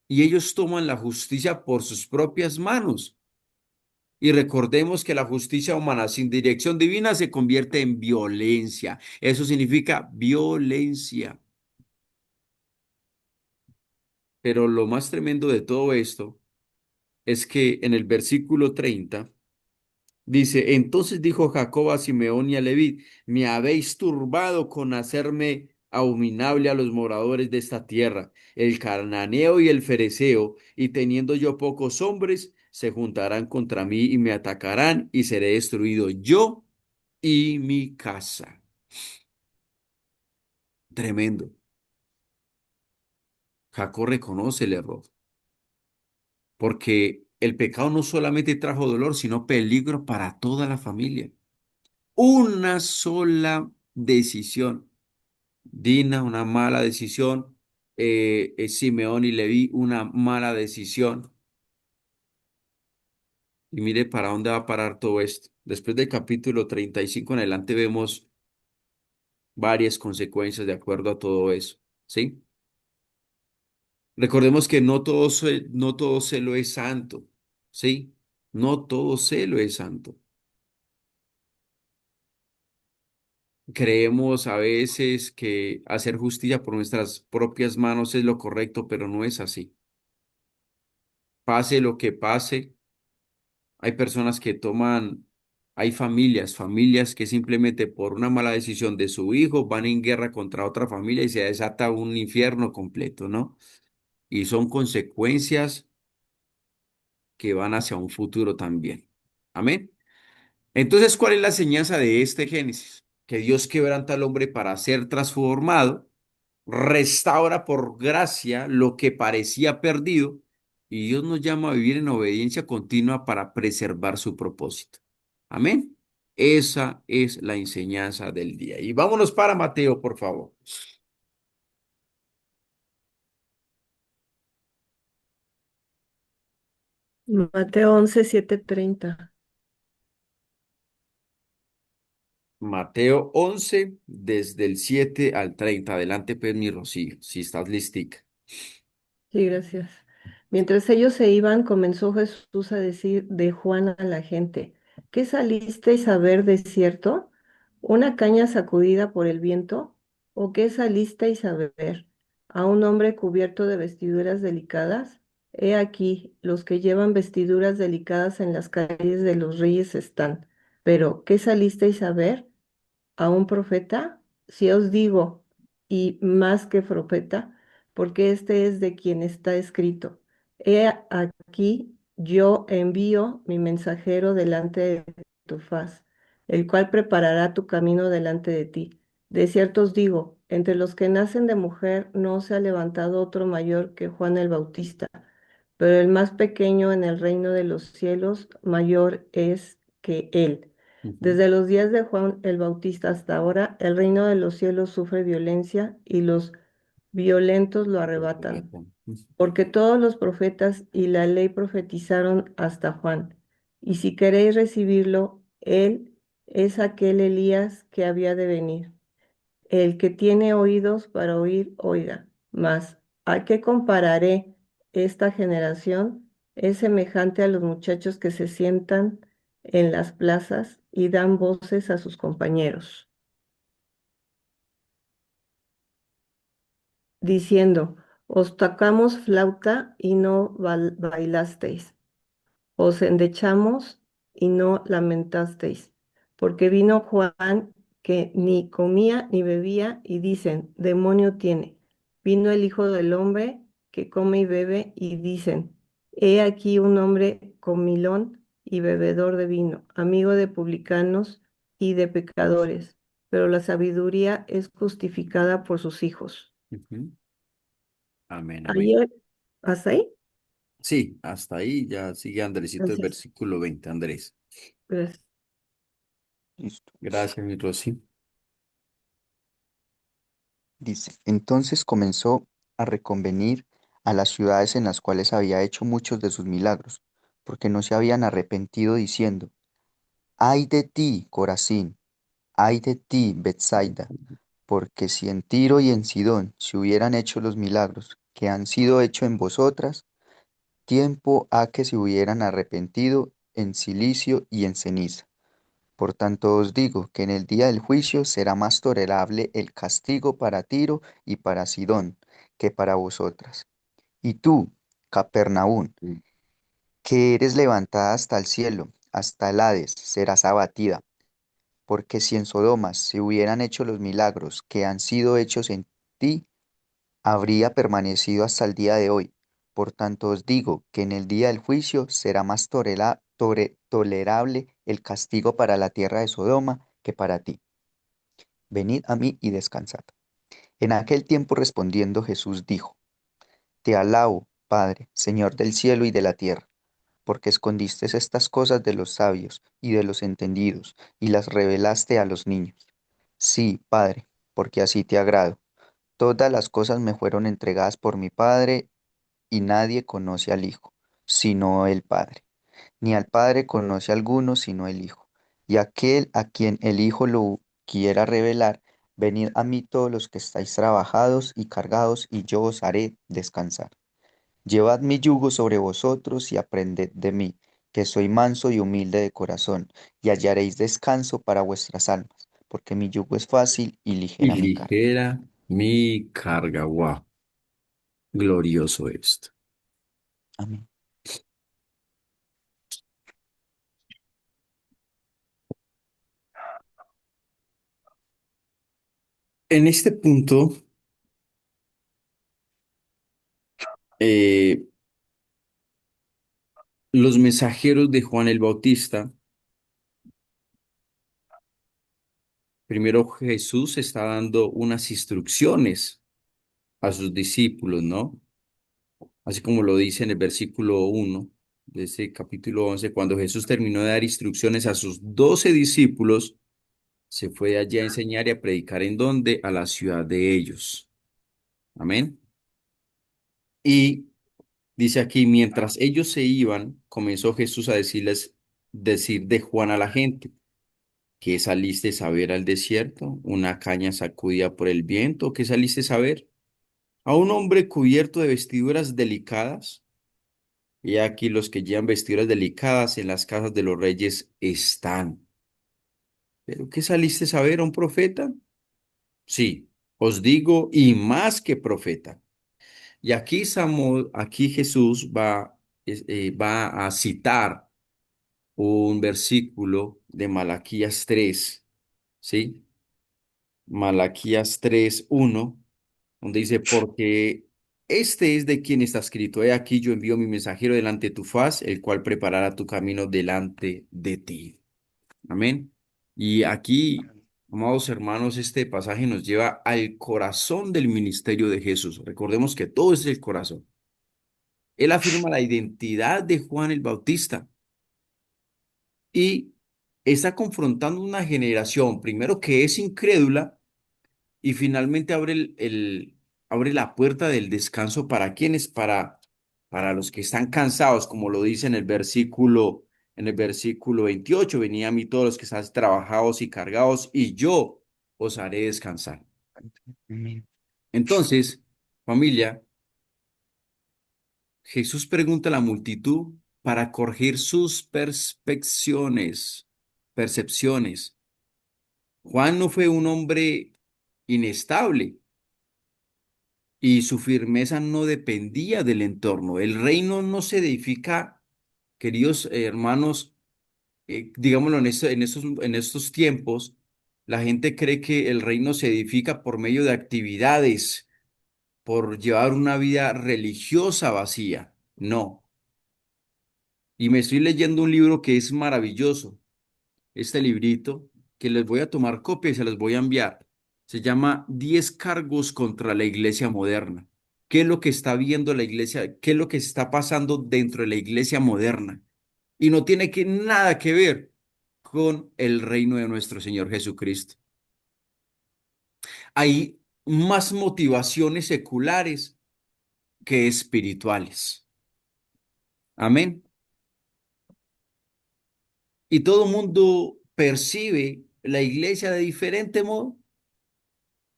Y ellos toman la justicia por sus propias manos. Y recordemos que la justicia humana sin dirección divina se convierte en violencia. Eso significa violencia. Pero lo más tremendo de todo esto es que en el versículo 30 dice, entonces dijo Jacob a Simeón y a Leví, me habéis turbado con hacerme abominable a los moradores de esta tierra, el cananeo y el fereceo, y teniendo yo pocos hombres, se juntarán contra mí y me atacarán, y seré destruido yo y mi casa. Tremendo. Jacob reconoce el error, porque el pecado no solamente trajo dolor, sino peligro para toda la familia. Una sola decisión. Dina, una mala decisión. Simeón y Leví, una mala decisión. Y mire para dónde va a parar todo esto. Después del capítulo 35 en adelante vemos varias consecuencias de acuerdo a todo eso. ¿Sí? Recordemos que no todo celo es santo. ¿Sí? No todo celo es santo. Creemos a veces que hacer justicia por nuestras propias manos es lo correcto, pero no es así. Pase lo que pase, hay personas que toman, hay familias que simplemente por una mala decisión de su hijo van en guerra contra otra familia y se desata un infierno completo, ¿no? Y son consecuencias que van hacia un futuro también. Amén. Entonces, ¿cuál es la enseñanza de este Génesis? Que Dios quebranta al hombre para ser transformado, restaura por gracia lo que parecía perdido y Dios nos llama a vivir en obediencia continua para preservar su propósito. Amén. Esa es la enseñanza del día. Y vámonos para Mateo, por favor. Mateo 11:7-30. Mateo 11 desde el 7 al 30. Adelante, pues, mi Rocío, si estás listica. Sí, gracias. Mientras ellos se iban, comenzó Jesús a decir de Juan a la gente: ¿Qué salisteis a ver de cierto? ¿Una caña sacudida por el viento? ¿O qué salisteis a ver? ¿A un hombre cubierto de vestiduras delicadas? He aquí, los que llevan vestiduras delicadas en las calles de los reyes están. Pero, ¿qué salisteis a ver? ¿A un profeta? Si os digo, y más que profeta, porque este es de quien está escrito: He aquí yo envío mi mensajero delante de tu faz, el cual preparará tu camino delante de ti. De cierto os digo, entre los que nacen de mujer no se ha levantado otro mayor que Juan el Bautista, pero el más pequeño en el reino de los cielos mayor es que él. Ujú. Desde los días de Juan el Bautista hasta ahora, el reino de los cielos sufre violencia y los violentos lo arrebatan, porque todos los profetas y la ley profetizaron hasta Juan. Y si queréis recibirlo, él es aquel Elías que había de venir. El que tiene oídos para oír, oiga. Mas, ¿a qué compararé esta generación? Es semejante a los muchachos que se sientan en las plazas y dan voces a sus compañeros, diciendo: Os tocamos flauta y no bailasteis. Os endechamos y no lamentasteis, porque vino Juan que ni comía ni bebía, y dicen: demonio tiene. Vino el Hijo del Hombre que come y bebe, y dicen: he aquí un hombre comilón y bebedor de vino, amigo de publicanos y de pecadores, pero la sabiduría es justificada por sus hijos. Ujú. Amén, amén. Ayer, ¿hasta ahí? Sí, hasta ahí ya sigue Andresito el Gracias. versículo 20, Andrés. Gracias. Listo. Gracias, mi Rosy. Dice, entonces comenzó a reconvenir a las ciudades en las cuales había hecho muchos de sus milagros, porque no se habían arrepentido, diciendo, ay de ti, Corazín, ay de ti, Betsaida, porque si en Tiro y en Sidón se hubieran hecho los milagros que han sido hechos en vosotras, tiempo ha que se hubieran arrepentido en cilicio y en ceniza. Por tanto os digo que en el día del juicio será más tolerable el castigo para Tiro y para Sidón que para vosotras. Y tú, Capernaum, que eres levantada hasta el cielo, hasta el Hades, serás abatida. porque si en Sodoma se hubieran hecho los milagros que han sido hechos en ti, habría permanecido hasta el día de hoy. Por tanto os digo que en el día del juicio será más tolerable el castigo para la tierra de Sodoma que para ti. Venid a mí y descansad. En aquel tiempo respondiendo Jesús dijo, Te alabo, Padre, Señor del cielo y de la tierra, porque escondiste estas cosas de los sabios y de los entendidos, y las revelaste a los niños. Sí, Padre, porque así te agrado. Todas las cosas me fueron entregadas por mi Padre, y nadie conoce al Hijo, sino el Padre. Ni al Padre conoce alguno, sino el Hijo. Y aquel a quien el Hijo lo quiera revelar, venid a mí todos los que estáis trabajados y cargados, y yo os haré descansar. Llevad mi yugo sobre vosotros y aprended de mí, que soy manso y humilde de corazón, y hallaréis descanso para vuestras almas, porque mi yugo es fácil y Y ligera mi carga. ligera mi carga. Wow, glorioso esto. Amén. En este punto, eh, los mensajeros de Juan el Bautista, primero Jesús está dando unas instrucciones a sus discípulos, ¿no? Así como lo dice en el versículo 1 de ese capítulo 11, cuando Jesús terminó de dar instrucciones a sus 12 discípulos, se fue allá a enseñar y a predicar en donde, a la ciudad de ellos. Amén. Y dice aquí, mientras ellos se iban, comenzó Jesús a decir de Juan a la gente, ¿qué saliste a ver al desierto? ¿Una caña sacudida por el viento? ¿Qué saliste a ver? ¿A un hombre cubierto de vestiduras delicadas? Y aquí los que llevan vestiduras delicadas en las casas de los reyes están. ¿Pero qué saliste a ver a un profeta? Sí, os digo, y más que profeta. Y aquí Jesús va a citar un versículo de Malaquías 3, ¿sí? Malaquías 3:1, donde dice, porque este es de quien está escrito, he aquí yo envío mi mensajero delante de tu faz, el cual preparará tu camino delante de ti. Amén. Y aquí, amados hermanos, este pasaje nos lleva al corazón del ministerio de Jesús. Recordemos que todo es el corazón. Él afirma la identidad de Juan el Bautista y está confrontando una generación, primero que es incrédula y finalmente abre la puerta del descanso para quienes, para los que están cansados, como lo dice en el versículo 28, venid a mí todos los que están trabajados y cargados y yo os haré descansar. Amén. Entonces, familia, Jesús pregunta a la multitud para corregir sus percepciones. Juan no fue un hombre inestable y su firmeza no dependía del entorno. El reino no se edifica, queridos hermanos, digámoslo en estos tiempos, la gente cree que el reino se edifica por medio de actividades, por llevar una vida religiosa vacía. No. Y me estoy leyendo un libro que es maravilloso, este librito, que les voy a tomar copia y se los voy a enviar. Se llama 10 cargos contra la iglesia moderna. ¿Qué es lo que está viendo la iglesia? ¿Qué es lo que está pasando dentro de la iglesia moderna? Y no tiene nada que ver con el reino de nuestro Señor Jesucristo. Hay más motivaciones seculares que espirituales. Amén. Y todo el mundo percibe la iglesia de diferente modo.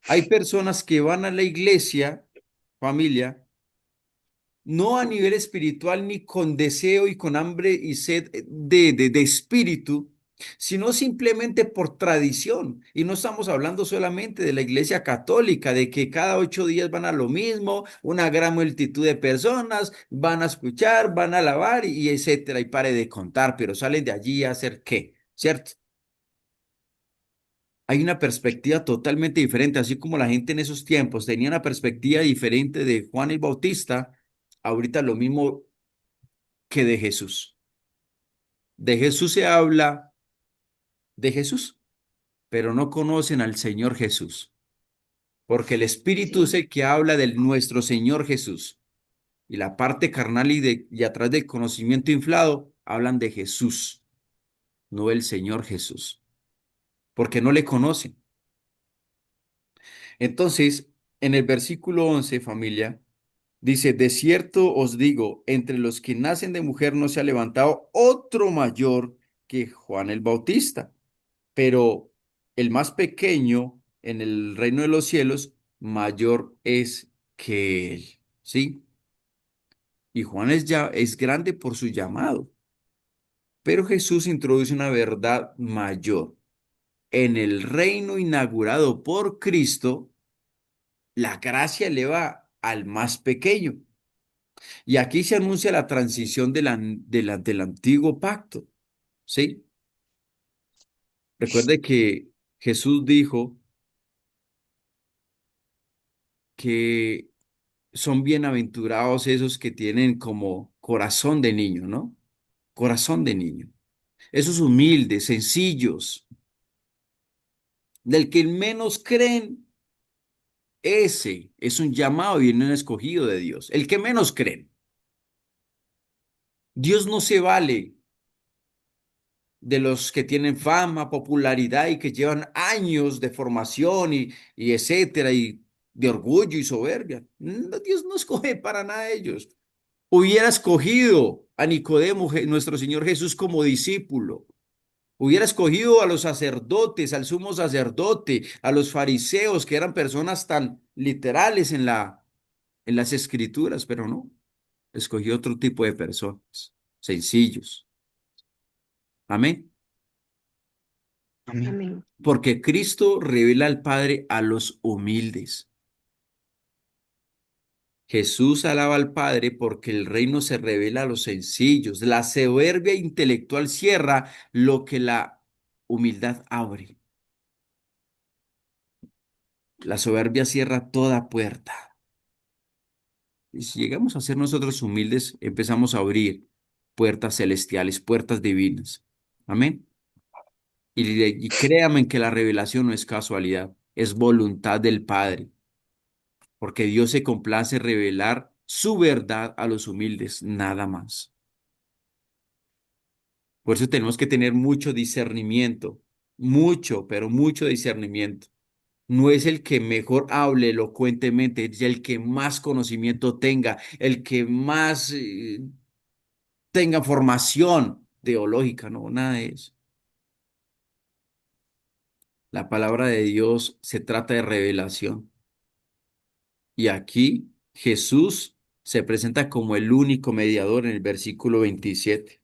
Hay personas que van a la iglesia, familia, no a nivel espiritual ni con deseo y con hambre y sed de espíritu, sino simplemente por tradición. Y no estamos hablando solamente de la iglesia católica, de que cada 8 días van a lo mismo, una gran multitud de personas van a escuchar, van a alabar y etcétera, y pare de contar, pero salen de allí a hacer qué, ¿cierto? Hay una perspectiva totalmente diferente, así como la gente en esos tiempos tenía una perspectiva diferente de Juan el Bautista, ahorita lo mismo que de Jesús. De Jesús se habla de Jesús, pero no conocen al Señor Jesús, porque el Espíritu es Sí, el que habla de nuestro Señor Jesús. Y la parte carnal y atrás del conocimiento inflado hablan de Jesús, no el Señor Jesús, porque no le conocen. Entonces, en el versículo 11, familia, dice, de cierto os digo, entre los que nacen de mujer no se ha levantado otro mayor que Juan el Bautista, pero el más pequeño en el reino de los cielos, mayor es que él, ¿sí? Y Juan es grande por su llamado, pero Jesús introduce una verdad mayor. En el reino inaugurado por Cristo, la gracia eleva al más pequeño. Y aquí se anuncia la transición del antiguo pacto, ¿sí? Recuerde que Jesús dijo que son bienaventurados esos que tienen como corazón de niño, ¿no? Corazón de niño. Esos humildes, sencillos, del que menos creen, ese es un llamado y un escogido de Dios. El que menos creen. Dios no se vale de los que tienen fama, popularidad y que llevan años de formación y etcétera, y de orgullo y soberbia. No, Dios no escoge para nada de ellos. Hubiera escogido a Nicodemo, nuestro Señor Jesús, como discípulo. Hubiera escogido a los sacerdotes, al sumo sacerdote, a los fariseos, que eran personas tan literales en las escrituras, pero no. Escogió otro tipo de personas, sencillos. Amén. Amén. amén. Porque Cristo revela al Padre a los humildes. Jesús alaba al Padre porque el reino se revela a los sencillos. La soberbia intelectual cierra lo que la humildad abre. La soberbia cierra toda puerta. Y si llegamos a ser nosotros humildes, empezamos a abrir puertas celestiales, puertas divinas. Amén. Y créanme que la revelación no es casualidad, es voluntad del Padre, porque Dios se complace revelar su verdad a los humildes, nada más. Por eso tenemos que tener mucho discernimiento, mucho, pero mucho discernimiento. No es el que mejor hable elocuentemente, es el que más conocimiento tenga, el que más tenga formación teológica, no, nada de eso. La palabra de Dios se trata de revelación. Y aquí Jesús se presenta como el único mediador en el versículo 27.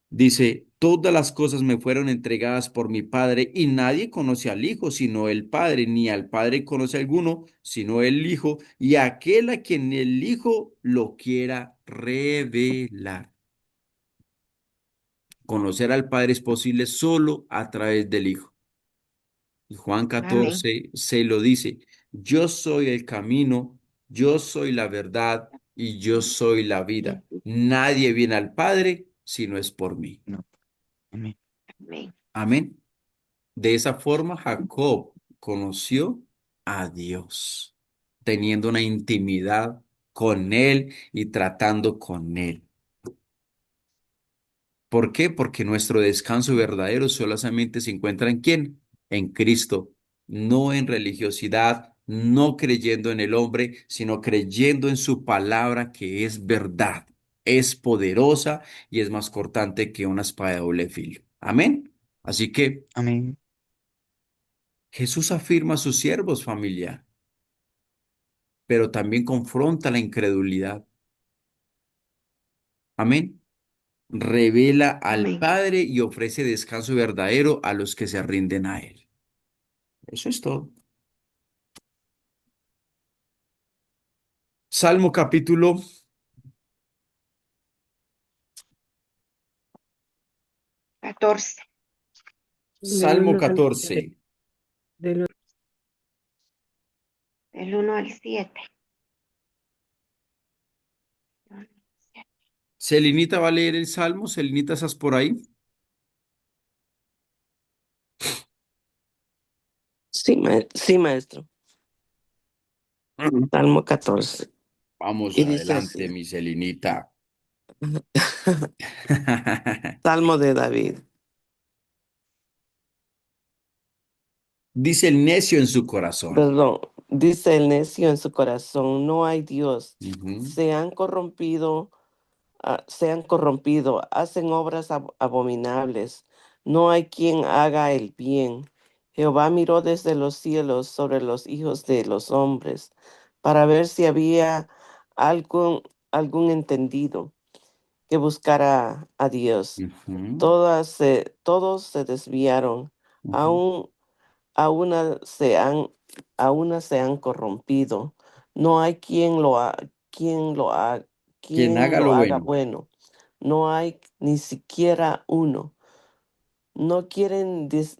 Dice, todas las cosas me fueron entregadas por mi Padre y nadie conoce al Hijo sino el Padre, ni al Padre conoce alguno sino el Hijo y aquel a quien el Hijo lo quiera revelar. Conocer al Padre es posible solo a través del Hijo. Y Juan Amén. 14 se lo dice, yo soy el camino, yo soy la verdad y yo soy la vida. Nadie viene al Padre si no es por mí. No. Amén. Amén. Amén. De esa forma, Jacob conoció a Dios, teniendo una intimidad con Él y tratando con Él. ¿Por qué? Porque nuestro descanso verdadero solamente se encuentra en quién? En Cristo, no en religiosidad, no creyendo en el hombre, sino creyendo en su palabra que es verdad, es poderosa y es más cortante que una espada de doble filo. Amén. Así que Amén. Jesús afirma a sus siervos, familia, pero también confronta la incredulidad. Amén. Revela al Amén. Padre y ofrece descanso verdadero a los que se rinden a Él. Eso es todo. Salmo capítulo 14. Del Salmo 1 al 14. del Del 1 al 7. Celinita va a leer el Salmo. Celinita, ¿estás por ahí? Sí, sí, maestro. Salmo 14. Vamos Y dice así. adelante, mi Celinita. Salmo de David. Dice el necio en su corazón. Perdón. Dice el necio en su corazón, no hay Dios. Ujú. Se han corrompido, hacen obras abominables. No hay quien haga el bien. Jehová miró desde los cielos sobre los hijos de los hombres para ver si había algún, algún entendido que buscara a Dios. Ujú, Todos se desviaron, ujú. aún, aún se han, aún se han corrompido. No hay quien lo ha- Quien quien haga lo lo haga bueno, bueno. No hay ni siquiera uno. No no quieren tienen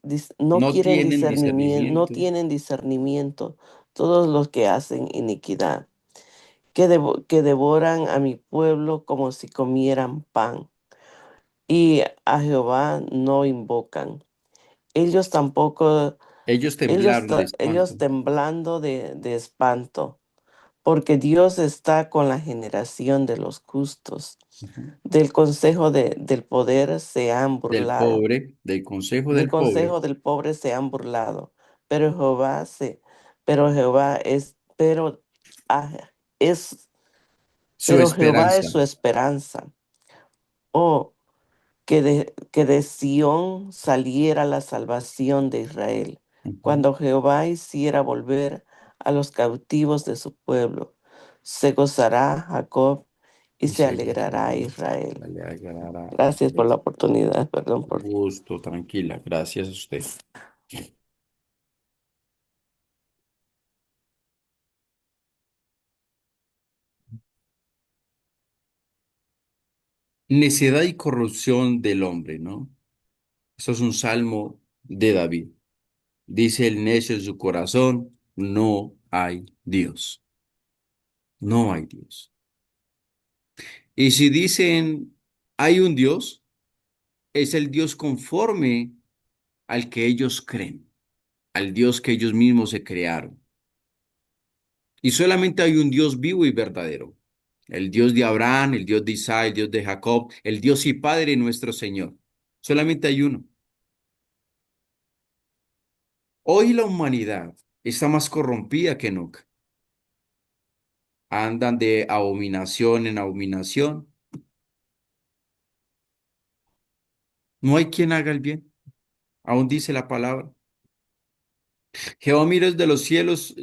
discernimiento, no discernimiento. tienen discernimiento todos los que hacen iniquidad, que devoran a mi pueblo como si comieran pan, y a Jehová no invocan. Ellos tampoco, Ellos temblaron de ellos espanto. temblando de espanto, porque Dios está con la generación de los justos. Ujú. Del consejo del poder se han Del burlado. pobre, del consejo Del del pobre, consejo del pobre se han burlado, pero Jehová se, pero Jehová es, pero, ah, es, su pero Jehová es esperanza. su esperanza. Oh, que de Sión saliera la salvación de Israel, Ujú. cuando Jehová hiciera volver a los cautivos de su pueblo. Se gozará Jacob y Y se se alegrará Israel. le agradará a Gracias por Israel. la oportunidad, perdón por... Gusto, tranquila, gracias a usted. Necedad y corrupción del hombre, ¿no? Eso es un salmo de David. Dice el necio en su corazón, no hay Dios, no hay Dios. Y si dicen, hay un Dios, es el Dios conforme al que ellos creen, al Dios que ellos mismos se crearon. Y solamente hay un Dios vivo y verdadero, el Dios de Abraham, el Dios de Isaac, el Dios de Jacob, el Dios y Padre nuestro Señor. Solamente hay uno. Hoy la humanidad está más corrompida que nunca. Andan de abominación en abominación. No hay quien haga el bien. Aún dice la palabra. Jehová miró desde los cielos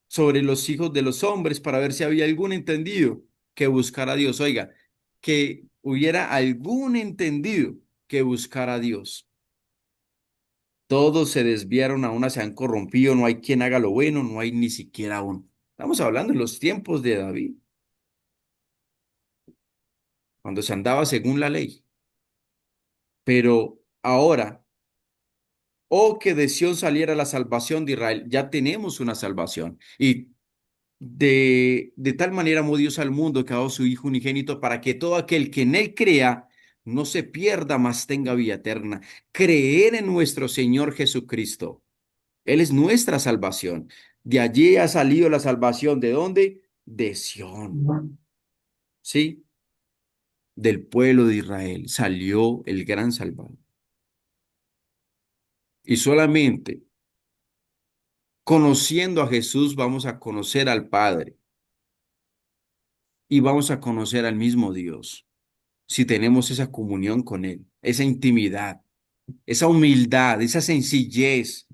sobre los hijos de los hombres para ver si había algún entendido que buscara a Dios. Oiga, que hubiera algún entendido que buscara a Dios. Todos se desviaron, a una se han corrompido, no hay quien haga lo bueno, no hay ni siquiera uno. Estamos hablando en los tiempos de David, cuando se andaba según la ley. Pero ahora, oh, que de Sión saliera la salvación de Israel, ya tenemos una salvación. Y de tal manera amó Dios al mundo que ha dado su Hijo unigénito para que todo aquel que en él crea no se pierda, mas tenga vida eterna. Creer en nuestro Señor Jesucristo. Él es nuestra salvación. De allí ha salido la salvación. ¿De dónde? De Sión. ¿Sí? Del pueblo de Israel salió el gran Salvador. Y solamente conociendo a Jesús vamos a conocer al Padre y vamos a conocer al mismo Dios. Si tenemos esa comunión con Él, esa intimidad, esa humildad, esa sencillez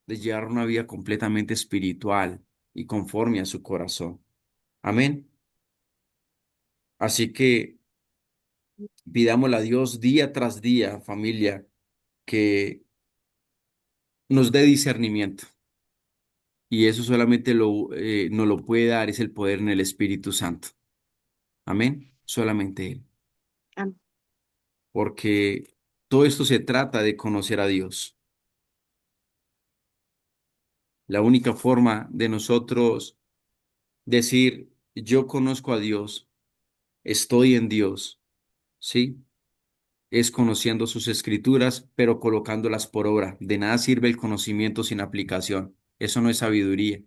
de llevar una vida completamente espiritual y conforme a su corazón. Amén. Así que pidámosle a Dios día tras día, familia, que nos dé discernimiento. Y eso solamente nos lo puede dar, es el poder en el Espíritu Santo. Amén. Solamente Él. Amén. Porque Todo esto se trata de conocer a Dios. La única forma de nosotros decir, yo conozco a Dios, estoy en Dios, ¿sí? Es conociendo sus escrituras, pero colocándolas por obra. De nada sirve el conocimiento sin aplicación. Eso no es sabiduría.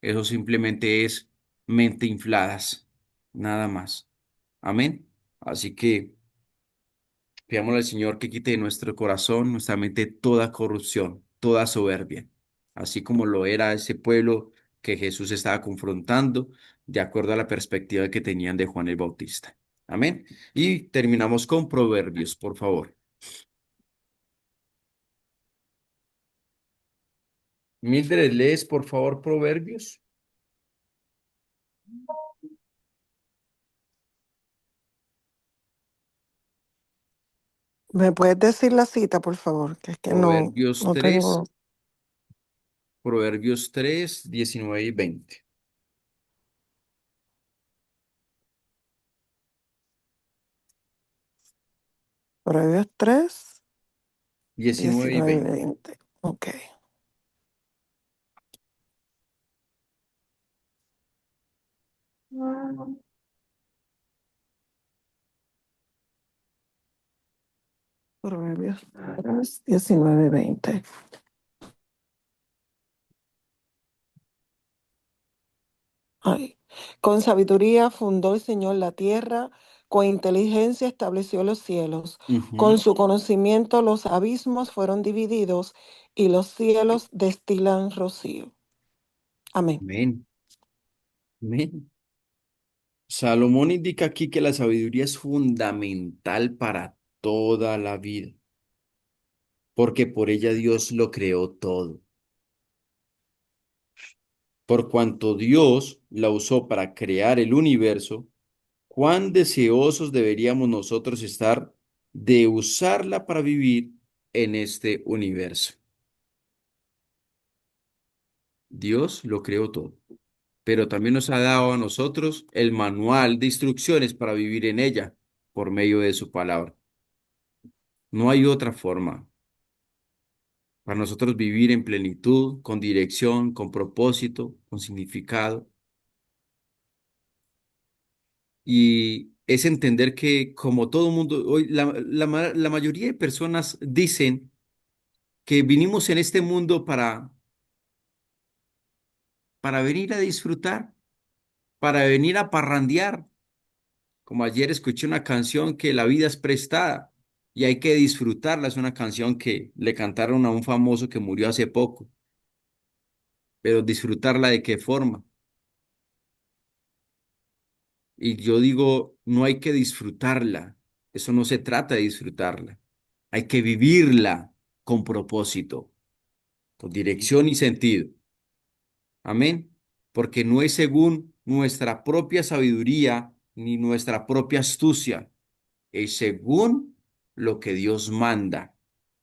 Eso simplemente es mente infladas, nada más. Amén. Así que pidámosle al Señor que quite de nuestro corazón, nuestra mente, toda corrupción, toda soberbia, así como lo era ese pueblo que Jesús estaba confrontando, de acuerdo a la perspectiva que tenían de Juan el Bautista. Amén. Y terminamos con Proverbios, por favor. Mildred, ¿lees por favor Proverbios? ¿Me puedes decir la cita, por favor? Que es que Proverbios no 3, tengo. Proverbios 3, 19 y 20. Proverbios 3, 19 y 19 y 20. 20. Ok. Proverbios 3, 19 y 20. Ay. Con sabiduría fundó el Señor la tierra, con inteligencia estableció los cielos. Con Ujú. su conocimiento los abismos fueron divididos y los cielos destilan rocío. Amén. Amén. Amén. Salomón indica aquí que la sabiduría es fundamental para toda la vida, porque por ella Dios lo creó todo. Por cuanto Dios la usó para crear el universo, cuán deseosos deberíamos nosotros estar de usarla para vivir en este universo. Dios lo creó todo, pero también nos ha dado a nosotros el manual de instrucciones para vivir en ella por medio de su palabra. No hay otra forma para nosotros vivir en plenitud, con dirección, con propósito, con significado. Y es entender que como todo mundo, hoy la mayoría de personas dicen que vinimos en este mundo para venir a disfrutar, para venir a parrandear. Como ayer escuché una canción que la vida es prestada y hay que disfrutarla. Es una canción que le cantaron a un famoso que murió hace poco, pero disfrutarla de qué forma. Y yo digo, no hay que disfrutarla. Eso no se trata de disfrutarla. Hay que vivirla con propósito, con dirección y sentido. Amén. Porque no es según nuestra propia sabiduría ni nuestra propia astucia. Es según lo que Dios manda.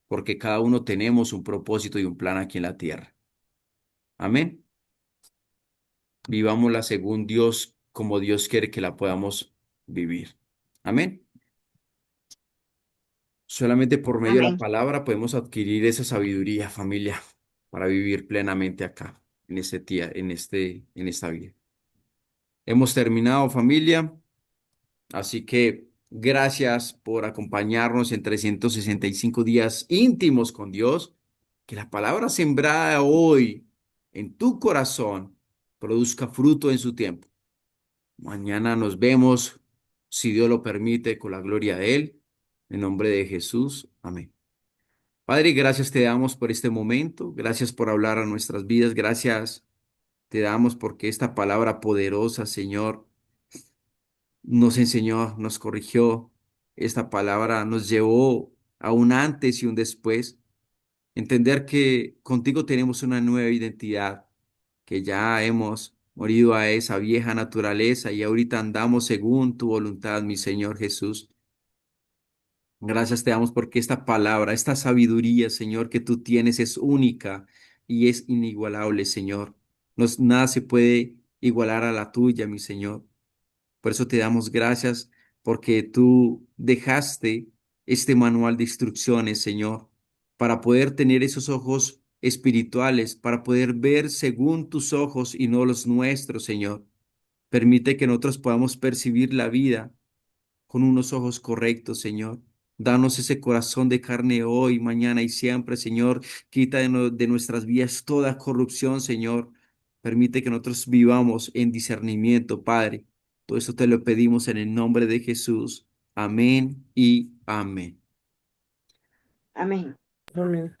Porque cada uno tenemos un propósito y un plan aquí en la tierra. Amén. Vivámosla según Dios, como Dios quiere que la podamos vivir. Amén. Solamente por medio de la Amén. palabra podemos adquirir esa sabiduría, familia, para vivir plenamente acá, en este día, en esta vida. Hemos terminado, familia, así que gracias por acompañarnos en 365 días íntimos con Dios. Que la palabra sembrada hoy en tu corazón produzca fruto en su tiempo. Mañana nos vemos, si Dios lo permite, con la gloria de Él. En nombre de Jesús. Amén. Padre, gracias te damos por este momento, gracias por hablar a nuestras vidas, gracias te damos porque esta palabra poderosa, Señor, nos enseñó, nos corrigió, esta palabra nos llevó a un antes y un después, entender que contigo tenemos una nueva identidad, que ya hemos morido a esa vieja naturaleza y ahorita andamos según tu voluntad, mi Señor Jesús. Gracias te damos porque esta palabra, esta sabiduría, Señor, que tú tienes es única y es inigualable, Señor. Nada se puede igualar a la tuya, mi Señor. Por eso te damos gracias porque tú dejaste este manual de instrucciones, Señor, para poder tener esos ojos espirituales, para poder ver según tus ojos y no los nuestros, Señor. Permite que nosotros podamos percibir la vida con unos ojos correctos, Señor. Danos ese corazón de carne hoy, mañana y siempre, Señor. Quita de nuestras vidas toda corrupción, Señor. Permite que nosotros vivamos en discernimiento, Padre. Todo eso te lo pedimos en el nombre de Jesús. Amén y amén. Amén. Amén.